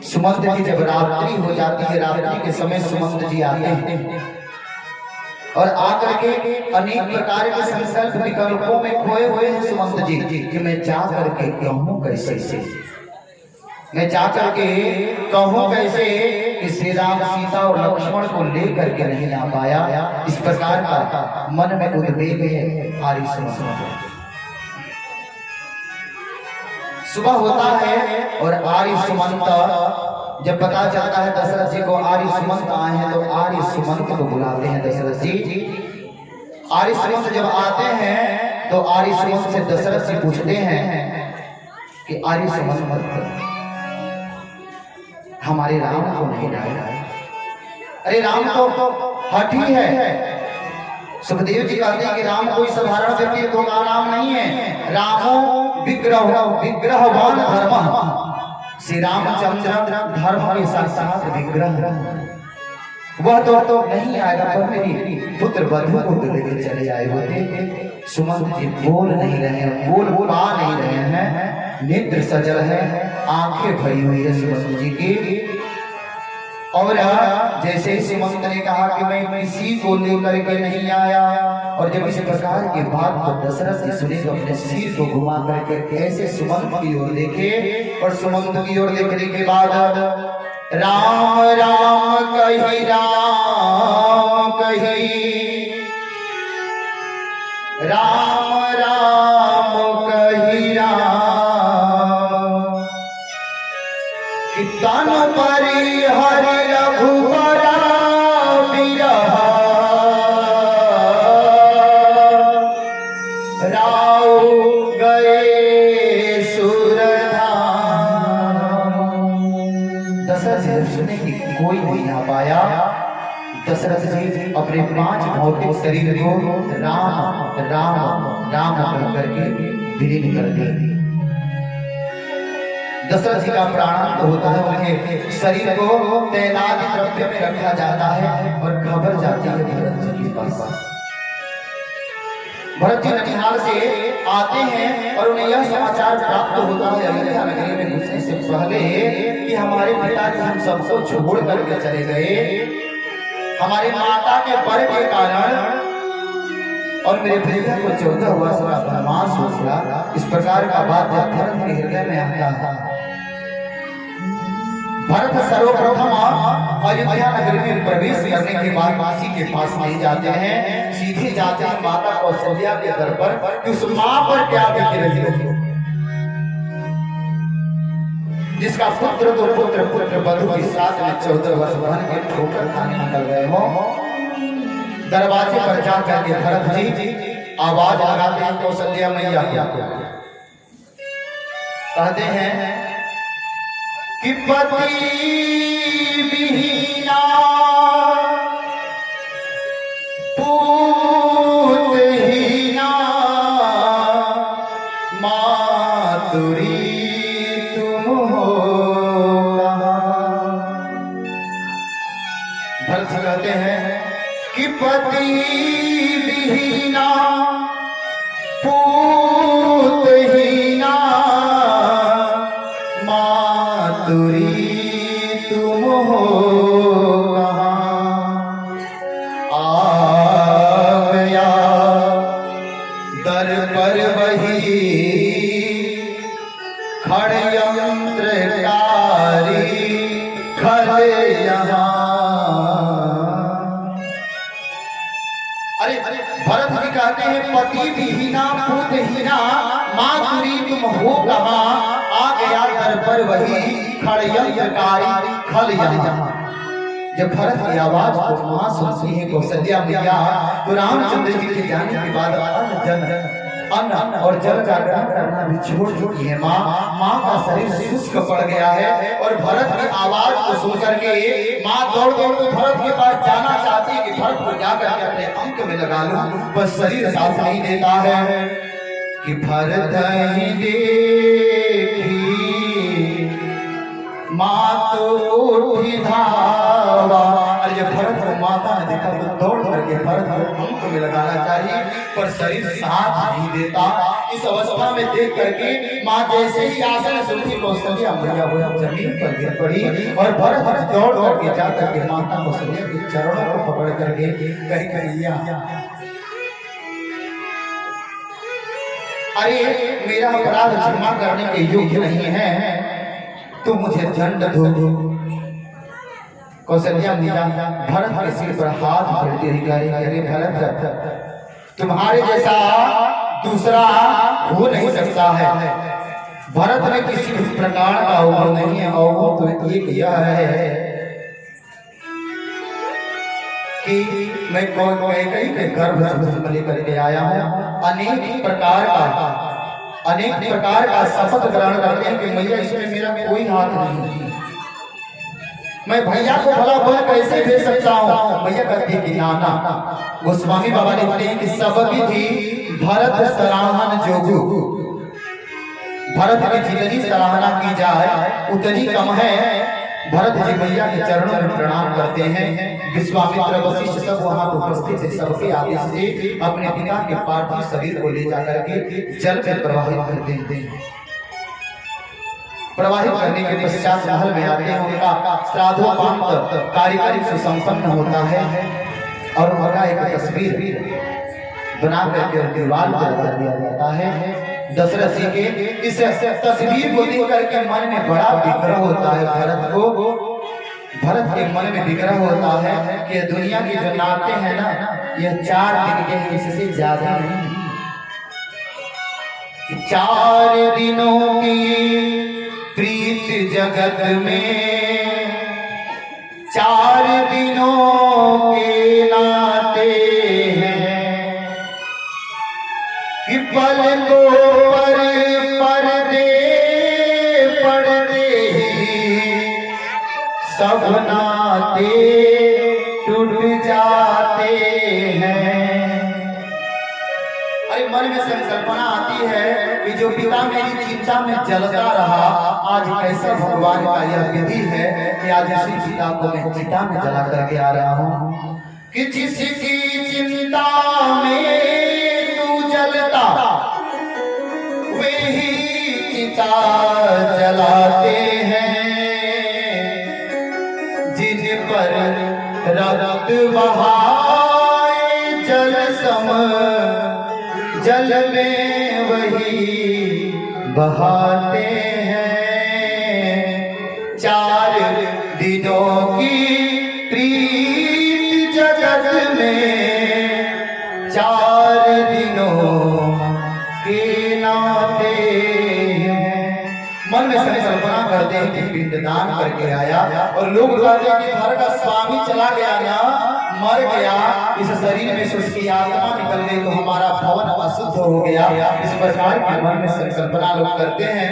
सुमंत जी जब रात्रि हो जाती है, रात्रि के समय सुमंत जी आते हैं और आकर के अनेक प्रकार के संकल्प विकल्पों में खोए हुए हैं सुमंत जी कि मैं जा करके कहूँ कैसे से, मैं जा करके कहूँ कैसे कि श्री राम सीता और लक्ष्मण को लेकर के नहीं आ पाया। इस प्रकार का मन में उद्वेग है आर्य सुमंत। सुबह होता है और आर्य सुमंत जब पता चलता है दशरथ जी को आर्य सुमंत आए हैं तो आर्य सुमंत को बुलाते हैं दशरथ जी। आर्य सुमंत जब आते हैं तो आर्य सुमंत से दशरथ जी पूछते हैं कि आर्य सुमंत हमारे राम को नहीं लाया? अरे राम तो हठी है। सुखदेव जी कहते हैं कि राम कोई साधारण व्यक्ति का नाम नहीं है। रामो विग्रहवान धर्म, श्री रामचंद्र धर्म के साक्षात विग्रह। वह तो नहीं आएगा पर मेरी पुत्र वधु को लेकर चले आए होते। सुमंत जी बोल नहीं रहे हैं, बोल पा नहीं रहे हैं, नेत्र सजल है, आंखें भरी हुई है सुमंत जी की। और जैसे ही सुमंत ने कहा कि मैं किसी को लेकर के नहीं आया, और जब इस प्रकार की बात तो दशरथ जी सुने तो अपने सिर को घुमा करके ऐसे सुमंत की ओर देखे, और सुमंत की ओर देखने के बाद राम राम कही, राम कही, राम राम कही, राम कि तन परि हरि रघुबरा बिरह, राव गए सुरधाम। दशरथ जी सुने कि कोई नहीं आ पाया, दशरथ जी अपने 5 भौतिक शरीर को राम राम राम करके विलीन कर दिए। दशरथ जी का प्राणांत होता है, उनके शरीर को तैनात द्रव्य में रखा जाता है और खबर जाती है भरत जी के पास। भरत जी ननिहाल से आते हैं और उन्हें यह समाचार प्राप्त होता है अयोध्या नगरी में घुसने से पहले कि हमारे पिताजी हम सबको छोड़ करके चले गए, हमारे माता के बर के कारण, और मेरे भैया को 14 वर्ष का वनवास हो गया। इस प्रकार का बात जब भरत के हृदय में आता है, भरत सर्वप्रथम अयोध्या नगरी में प्रवेश करने के बाद मासी के पास नहीं जाते हैं, सीधे जाते हैं माता कौशल्या के दर पर कि उस मां पर क्या बीत रही है, जिसका पुत्र तो पुत्र वधु के साथ में 14 वर्ष बन के ठोकर खाने निकल गए हो। दरवाजे पर जाकर के भरत जी आवाज लगाते हैं कौशल्या मैया को, कहते हैं कि पति विहीना पूतहीना मातुरी तुम हो। भरत कहते हैं कि पति विहीना पूतहीना मातुरी तुम हो कहाँ। आ गया दर पर वही खड़यंत्रकारी खल यहाँ। अरे भरत जी कहते हैं पति विहीना पुत्रहीना मातुरी तुम हो कहाँ। आ गया दर पर वही खड़यंत्रकारी खल यहाँ। जब भरत की आवाज को मां सुनती है कौशल्या मैया, तो रामचंद्र जी के जाने के बाद अन्न और जल का ग्रहण करना भी छोड़ चुकी है। मां का शरीर शुष्क पड़ गया है, और भरत की आवाज को सुनकर के मां दौड़ दौड़ भरत के पास जाना चाहती है कि भरत को जाकर के अपने अंक में लगा लूं, पर शरीर साथ नहीं देता है कि भरत ही देखी मात उठी धावा। अरे जब भरत को माता ने देखा तो दौड़ करके भरत को अंक में लगाना चाहिए, पर शरीर साथ नहीं देता। इस अवस्था में देख करके माँ जैसे ही आसन सुनी कौशल्या मैया जमीन पर गिर पड़ी और भरत दौड़ करके जा करके माता कौशल्या के चरणों को पकड़ करके कही कन्हैया, अरे मेरा अपराध क्षमा करने के योग्य नहीं है, तो मुझे दंड दो। कौशल्या मैया भरत के सिर पर हाथ फेरती रही, अरे भरत तुम्हारे जैसा दूसरा हो नहीं सकता है। भरत में किसी भी प्रकार का अवगुण नहीं है, अवगुण तो एक यह है कि मैं कैकेयी के गर्भ से लेकर के आया हूँ। अनेक प्रकार का शपथ ग्रहण करते हैं कि मैया इसमें मेरा कोई हाथ नहीं, मैं भैया को भला बल कैसे दे सकता हूँ। भैया कहती है कि नाना, गोस्वामी बाबा लिखते हैं कि सब विधि भरत सराहन जोगु, भरत की जितनी सराहना की जाए उतनी कम है। भरत जी मैया के चरणों में प्रणाम करते हैं। विश्वामित्र वशिष्ठ सब वहां उपस्थित थे, सबके आदेश से अपने पिता के पार्थिव शरीर को ले जाकर के जल में प्रवाहित करते हैं। प्रवाहित करने के पश्चात महल में आते हैं, उनका श्राद्धोपंत कार्यक्रम सुसंपन्न होता है और उनका एक तस्वीर बना करके दीवार पर लगा दिया जाता है। दशरथ जी के इस तस्वीर को देख करके मन में बड़ा विग्रह होता है। भरत के मन में विग्रह होता है कि दुनिया की जो नाते हैं ना, यह 4 दिन के हैं, इससे ज्यादा नहीं। 4 दिनों की प्रीत जगत में, 4 दिनों के नाते हैं कि पल को सब नाते टूट जाते हैं। अरे मन में संकल्पना आती है कि जो पिता मेरी चिंता में जलता रहा, आज कैसे भगवान का यह विधि है कि आज इसी पिता को मैं चिता में जला करके आ रहा हूँ कि जिसकी चिंता में तू जलता वे ही चिता जलाते हैं। पर रक्त बहाए जल सम, जल में वही बहाते हैं। 4 दिनों की प्रीत जगत में, 4 दिनों के नाते हैं। मन में संकल्पना करते हैं कि पिंडदान करके आया, और लोग कहते हैं कि घर का स्वामी चला गया ना, मर गया, इस शरीर में से उसकी आत्मा निकल गई तो हमारा भवन अशुद्ध हो गया। इस प्रकार के मन में संकल्पना लोग करते हैं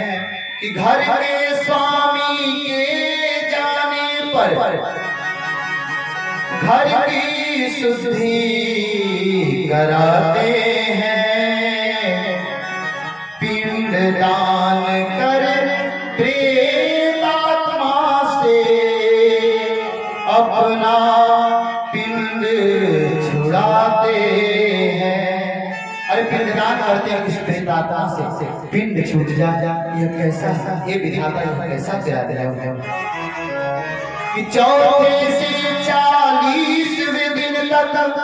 कि घर के स्वामी के जाने पर घर की शुद्धि कराते हैं। पिंडदान कर प्रेतात्मा से अपना पिंड छुड़ाते हैं। अरे पिंडदान करते हैं किसी प्रेतात्मा से पिंड छूट जा, ये कैसा, ये विधाता कैसा चला दिया कि 4 से 40वें दिन तक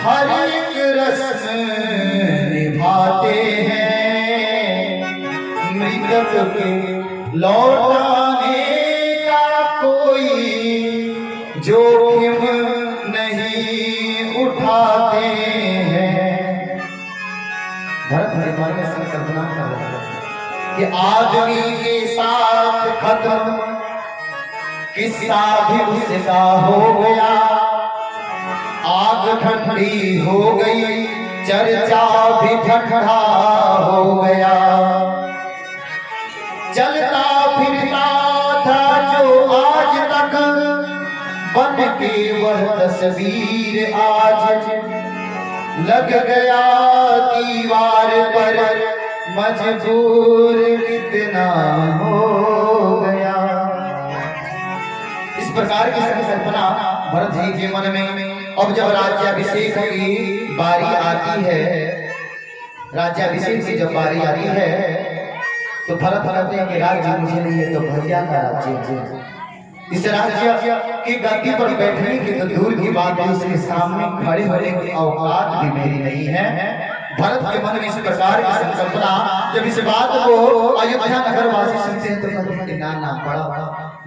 हर एक रस्म निभाते हैं। मृतक के लौटाने का कोई जोखिम नहीं उठाते हैं। भरत हरिमान में संकल्पना कर रहा है कि आदमी के साथ खत्म किस्सा भी उसका हो गया। आग ठंडी हो गई, चर्चा भी ठंडा हो गया। चलता फिरता था जो आज तक बन के वह तस्वीर आज लग गया दीवार पर, मजबूर कितना हो गया। इस प्रकार की संकल्पना भरत जी के मन में। अब जब राज्याभिषेक की बारी आती है राज्याभिषेक की जब बारी आती है तो भरत कहते हैं कि राज्य मुझे नहीं है तो भैया का राज्य। इस राज्य की गद्दी पर बैठने की तो दूर की बात है, उसके सामने खड़े होने की औकात भी मेरी नहीं है। भरत के मन में इस प्रकार की संकल्पना, जब इस बात को अयोध्या नगर वासी सुनते हैं तो कहते हैं कि ना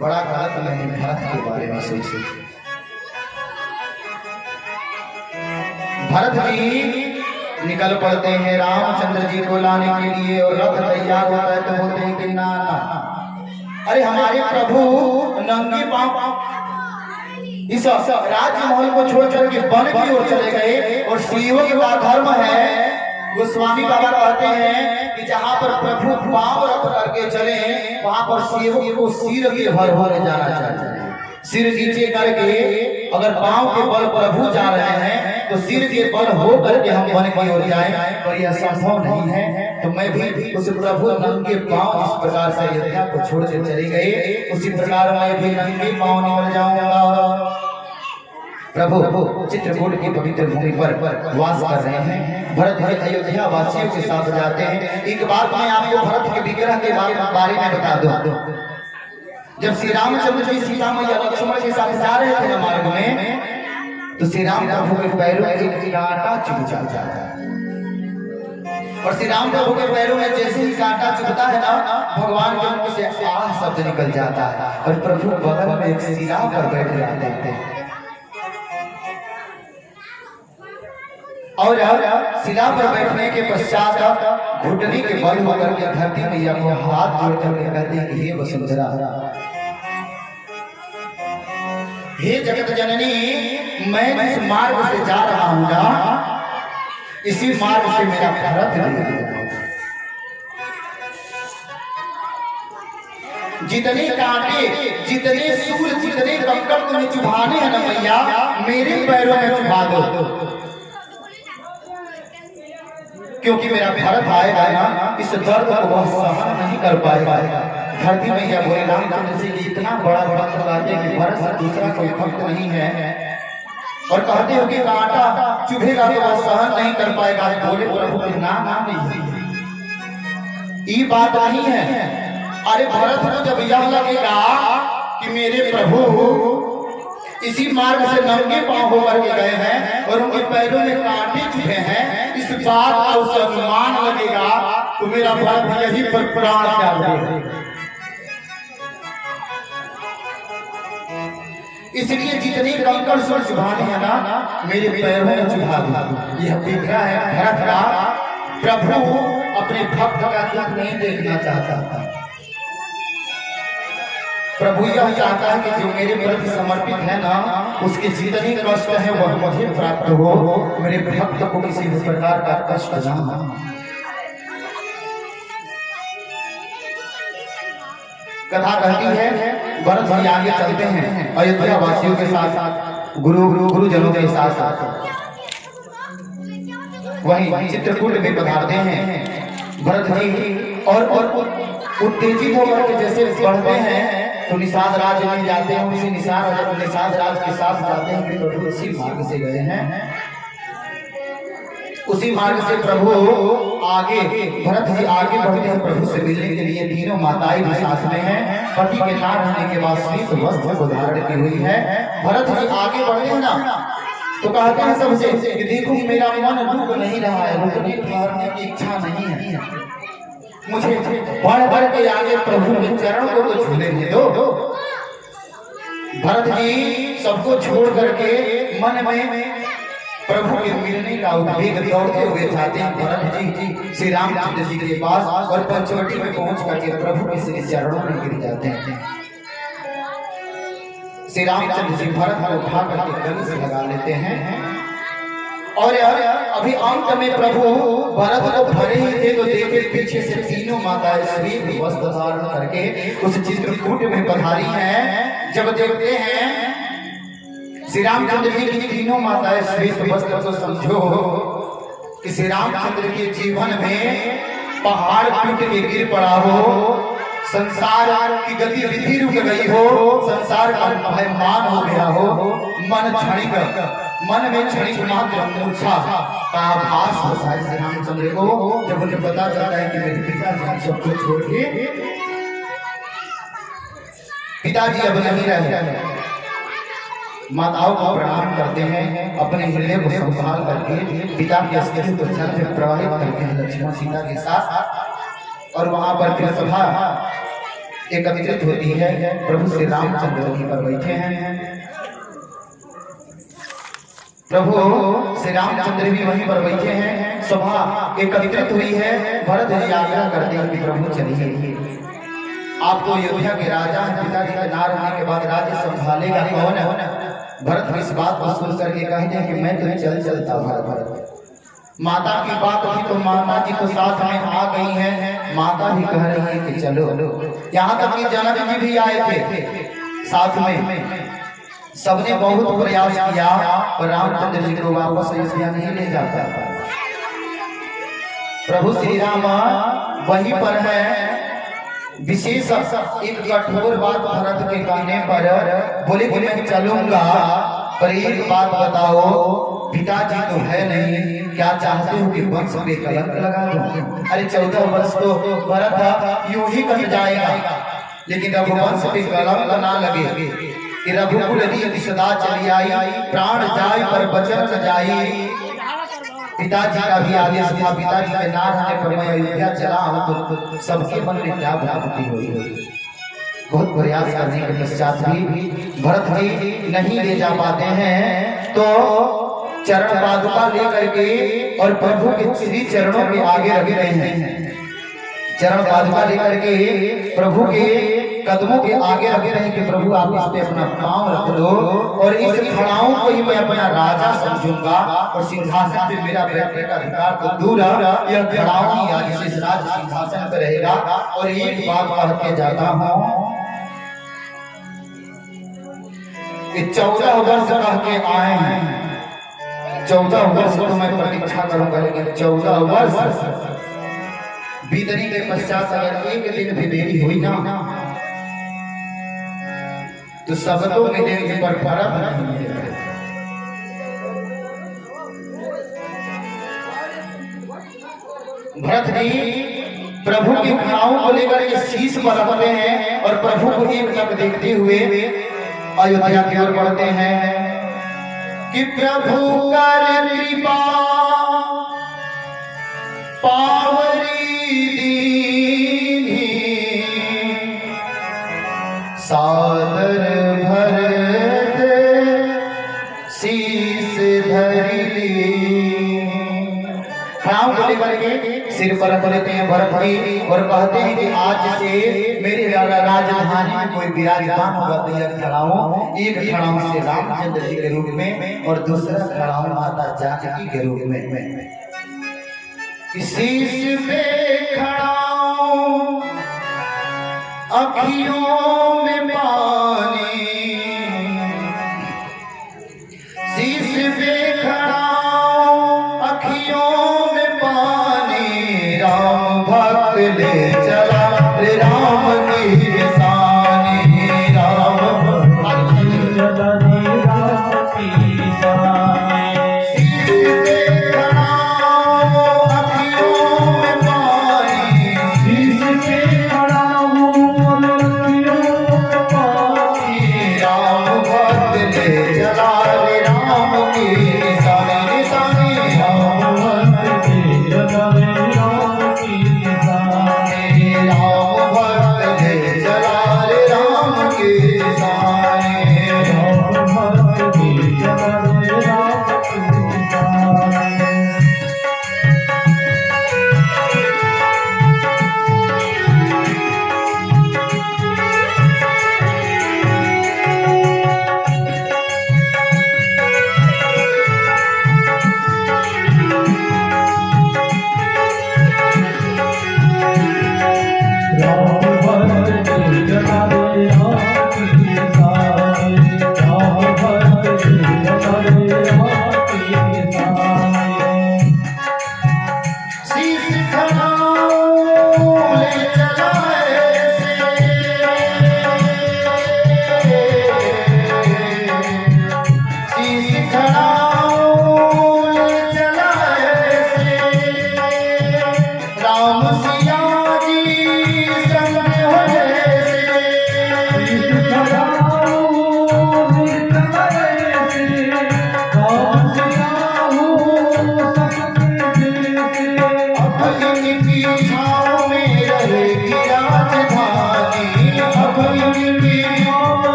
बड़ा गलत मैंने भरत के बारे में सोची। भरत जी निकल पड़ते हैं रामचंद्र जी को लाने के लिए और रथ तैयार होता है तो बोलते हैं कि ना अरे हमारे प्रभु नंगे पांव इस राजमहल को छोड़कर के वन की ओर चले गए। और सेवक का धर्म है, गोस्वामी बाबा कहते हैं कि जहां पर प्रभु पांव रख करके चले वहां पर सेवक को सिर के भर भर जाना चाहिए। सिर नीचे करके अगर पांव के बल प्रभु जा रहे हैं तो सिर के बल हो करके हम वन की ओर जाएं, पर यह संभव नहीं है। तो मैं भी उस प्रभु नंगे पांव जिस प्रकार से अयोध्या को छोड़ के चले गए उसी प्रकार मैं भी नंगे पांव निकल जाऊंगा। प्रभु चित्रकूट की पवित्र भूमि पर वास कर रहे हैं। भरत जी अयोध्या वासियों के साथ जाते हैं। एक बात मैं आपको भरत के विग्रह के बारे में बता दूं। जब श्री रामचंद्र जी सीता मैया लक्ष्मण के साथ जा रहे थे मार्ग में तो श्री राम प्रभु के पैरों में एक कांटा चुभ जाता है। और श्री राम प्रभु के पैरों में जैसे ही कांटा चुभता है ना, भगवान के मुंह से आह शब्द निकल जाता है और प्रभु बगल में एक शिला पर बैठ जाते हैं। और शिला पर बैठने के पश्चात घुटने के बल होकर के धरती मैया को हाथ जोड़कर के कहते हैं कि हे वसुंधरा, हे जगत जननी, मैं जिस मार्ग से जा रहा हूं ना इसी मार्ग से मेरा भरत जितने कांटे, जितने सूर, जितने कंकड़ तुम्हें चुभाने हैं ना मैया, मेरे पैरों में चुभा दो, क्योंकि मेरा भरत आएगा ना इस दर्द को वह सहन नहीं कर पाएगा। धरती में यह बोले रामचंद्र जी की इतना बड़ा भक्त लागे कि भरत से दूसरा कोई भक्त नहीं है और कहते हो कि कांटा चुभेगा तो वह सहन नहीं कर पाएगा। बोले प्रभु के नाम नहीं, ये बात नहीं है। अरे भरत को जब यह लगेगा कि मेरे प्रभु इसी मार्ग से नंगे पांव होकर के गए हैं और उनके पैरों में कांटे चुभे हैं, इस बात का उसे अनुमान लगेगा तो मेरा भरत यही पर प्राण त्याग देगा। इसलिए जितनी कंकड़ सुर चुभाने हैं ना मेरे पैरों में चुभा दो। यह विग्रह है भरत का। प्रभु अपने भक्त का दुख नहीं देखना चाहता। प्रभु यह चाहता है कि जो मेरे प्रति समर्पित है ना उसके जितने कष्ट है वह मुझे प्राप्त हो, मेरे भक्त को किसी भी प्रकार का कष्ट ना हो। कथा कहती है भरत जी आगे चलते हैं अयोध्या वासियों के साथ, गुरुजनों के साथ वहीं चित्रकूट में पधारते हैं भरत जी। और उत्तेजित होकर के जैसे बढ़ते हैं तो निषाद राज में जाते हैं, उसी निषाद राज के साथ जाते हैं कि प्रभु उसी मार्ग से गए हैं, उसी मार्ग से प्रभु आगे, भरत जी आगे बढ़ते हैं प्रभु से मिलने के लिए। तीनों माताएं भी साथ में हैं, पति के ना रहने के बाद श्वेत वस्त्र को धारण की हुई है। भरत जी आगे बढ़ते हैं ना तो कहते हैं सबसे कि देखो मेरा मन रुक नहीं रहा है, रुकने ठहरने की इच्छा नहीं है, मुझे बढ़ के आगे प्रभु के चरण को तो छूने दो। भरत जी सबको छोड़ करके मन में प्रभु के मिलने का उद्वेग दौड़ते हुए जाते हैं भरत जी श्री रामचंद्र जी के पास और पंचवटी में पहुंच करके प्रभु के श्री चरणों में गिर जाते हैं। श्री रामचंद्र जी भरत को उठा करके गले से लगा लेते हैं। और अभी अंत में प्रभु भरत को भरे ही थे तो देखे पीछे से तीनों माताएं श्वेत वस्त्र धारण करके उस चित्रकूट में पधारी हैं। जब देखते हैं श्री रामचंद्र जी की तीनों माताएं श्वेत वस्त्र, तो समझो कि श्री रामचंद्र के जीवन में पहाड़ टूट के गिर पड़ा हो, संसार की गतिविधि रुक गई हो, संसार का भयमान हो गया हो, मन क्षणिक मन में क्षणिक मात्र मूर्छा का आभास होता है श्री रामचंद्र को। जब उन्हें पता चलता है कि मेरे पिताजी सब कुछ छोड़ के पिताजी अब नहीं रहे, माताओं को प्रणाम करते हैं, अपने हृदय को संभाल करके पिता के अस्तित्व को जल में प्रवाहित करते हैं लक्ष्मण सीता के साथ। और वहां पर फिर सभा एकत्रित होती है, प्रभु श्री रामचंद्र वहीं पर बैठे हैं, प्रभु श्री रामचंद्र भी वहीं पर बैठे हैं, सभा एकत्रित हुई है। भरत जी आज्ञा करते हैं कि प्रभु चलिए, आप तो अयोध्या के राजा हैं, पिताजी के ना रहने के बाद राज्य संभालेगा कौन है? भरत इस बात को सुन करके कहते हैं कि मैं तो चल चलता भरत। माता की बात हुई तो माता जी तो साथ में आ गई हैं, माता भी कह रही है कि चलो। यहाँ तक कि जनक जी भी आए थे साथ में। सबने बहुत प्रयास किया पर रामचंद्र जी को वापस अयोध्या नहीं ले जाता। प्रभु श्री राम वहीं पर है। विशेष एक कठोर बात भरत के कहने पर बोले कि मैं चलूंगा, पर एक बात बताओ, पिताजी तो है नहीं, क्या चाहते हो कि वंश पे कलंक लगा दूं? अरे 14 वर्ष तो भरत यूं ही कहीं जाएगा, लेकिन रघुवंश पे कलंक ना लगे कि रघुकुल रीति सदा चली आई, प्राण जाए पर वचन न जाए। पिताजी का भी आदेश था, पिताजी के ना रहने पर मैं अयोध्या चला हूं तो सबके मन में क्या भ्रांति हुई। बहुत प्रयास करने के पश्चात भी भरत जी नहीं ले जा पाते हैं, तो चरण पादुका लेकर के और प्रभु के श्री चरणों के आगे रख रहे हैं। चरण पादुका लेकर के प्रभु के कदमों के आगे रख रहे हैं कि प्रभु आप इस पे अपना पांव रख लो और इस खड़ाओं को ही मैं अपना राजा समझूंगा और सिंहासन पे मेरा बैठने का अधिकार तो दूर है, यह खड़ाओं ही आज इस राज सिंहासन पे रहेगा। और एक बात कह के जाता हूं कि 14 वर्ष कह के आए हैं, 14 वर्ष तो मैं प्रतीक्षा करूंगा, लेकिन 14 वर्ष बीतने के पश्चात अगर एक दिन भी देरी हुई ना तो सबको मिलेंगे पर फर्क नहीं मिलेगा। भरत जी प्रभु की खड़ाओं को लेकर के शीश पर रखते हैं और प्रभु को एक टक देखते हुए अयोध्या की ओर बढ़ते हैं कि प्रभु कर कृपा पावरी दीनी सादर भरत शीश धरी। खड़ाओं को लेकर के सिर पर रख लेते हैं भरत जी और कहते हैं कि आज से मेरे राजधानी में कोई विराजमान होगा तो यह खड़ाऊं, एक खड़ाऊं से रामचंद्र जी के रूप में और दूसरा खड़ाऊं माता जानकी के रूप में। शीश पे खड़ाऊं अखियों में पानी, शीश पे खड़ाऊं अखियों में पानी, राम भक्त ले चला रे राम की निशानी, राम भक्त ले चला रे राम की निशानी। शीश पे खड़ाऊं अखियों में पानी, शीश पे खड़ाऊं अखियों में पानी,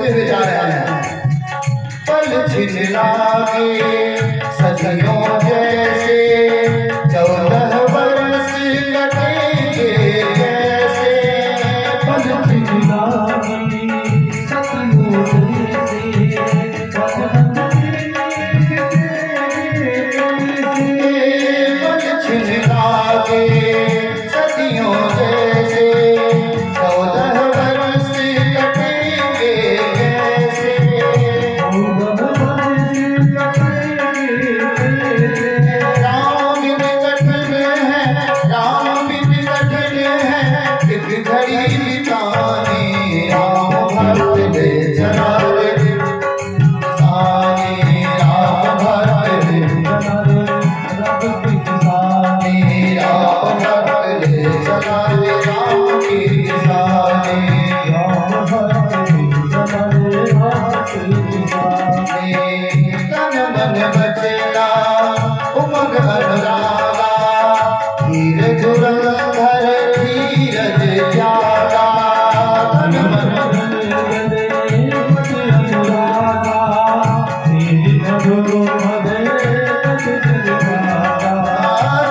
सोचते हुए जा रहे हैं। पल छिन लागे सदियों जैसे 14 वर्ष कटेंगे कैसे। पल छिन लागे सदियों जैसे 14 पल छिन लागे सदियों जैसे 14 वर्ष कटेंगे कैसे। राम भी कठिन है, राम भी कठिन है, एक घड़ी बिताने राम भक्त ले चला रे साने। राम भक्त ले चला रे साने, राम भक्त ले चला रे राम की साने। तन मन बचला उमंग अनुरागा, धीर धुरंधर धीरज त्यागा। तन मन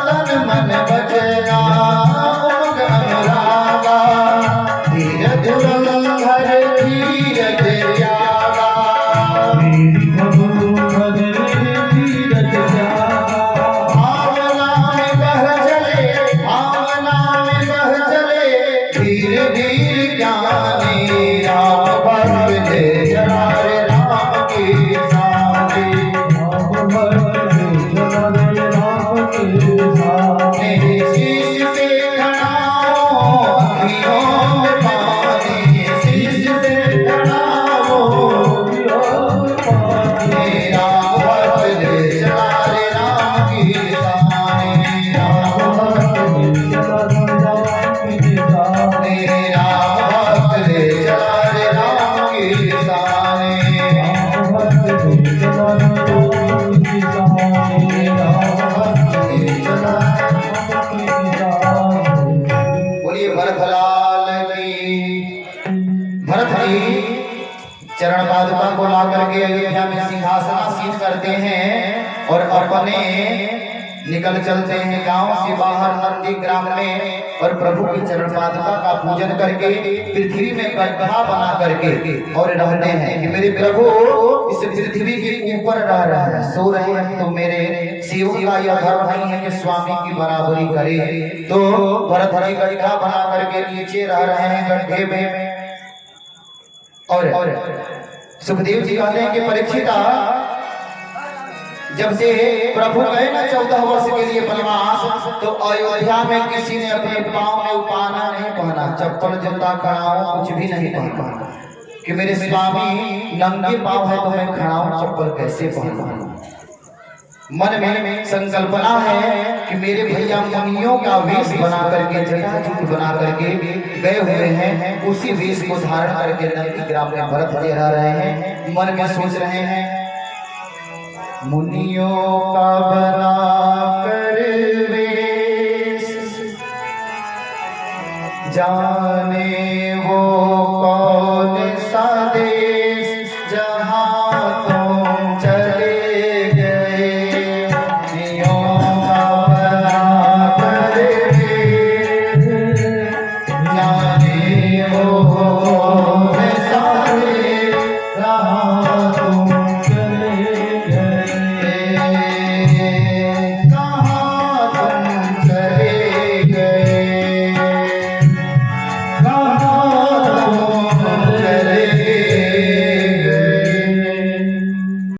तन मन बचला उमंग अनुरागा, धीर धुरंधर धीरज त्यागा। भावना में बह चले, भावना में बह चले, धीर धीर ज्ञानी राम भक्त ले चला रे राम की साने। मेरे शीश से खड़ाओ अखियों में पानी, शीश से खड़ाओ मेरा भक्त ले चला रे राम की साने। राम भक्त मेरा भक्त ले चला रे राम की साने। बोलिए भरतलाल की। भरत जी चरण पादुका को ला करके अयोध्या में सिंहासनासीन करते हैं और अपने निकल चलते हैं गांव से बाहर नंदी ग्राम में, और प्रभु की चरण पादुका का पूजन करके पृथ्वी में गड्ढा बना करके और रहते हैं कि मेरे प्रभु इस पृथ्वी के ऊपर रह रहा है, सो रहे हैं, तो मेरे सेवक का यह धर्म नहीं है कि स्वामी की बराबरी करे। तो भरत जी गड्ढा बना करके नीचे रह रहे हैं गड्ढे में। और सुखदेव जी कहते हैं कि परीक्षिता, जब से प्रभु गए ना 14 वर्ष के लिए वनवास, तो अयोध्या में किसी ने अपने पांव में उपाना नहीं पहना, चप्पल जूता खड़ाऊं कुछ भी नहीं पहना कि मेरे स्वामी नंगे पांव है तो मैं खड़ाऊं चप्पल कैसे पहनूं। मन में संकल्पना है कि मेरे भैया मुनियों का वेश बना करके जटाजूट बना करके गए हुए हैं, उसी वेश को धारण करके नंदी ग्राम में भरत जी रह रहे हैं। मन में सोच रहे हैं मुनियों का बना कर वेश, जाने वो कौन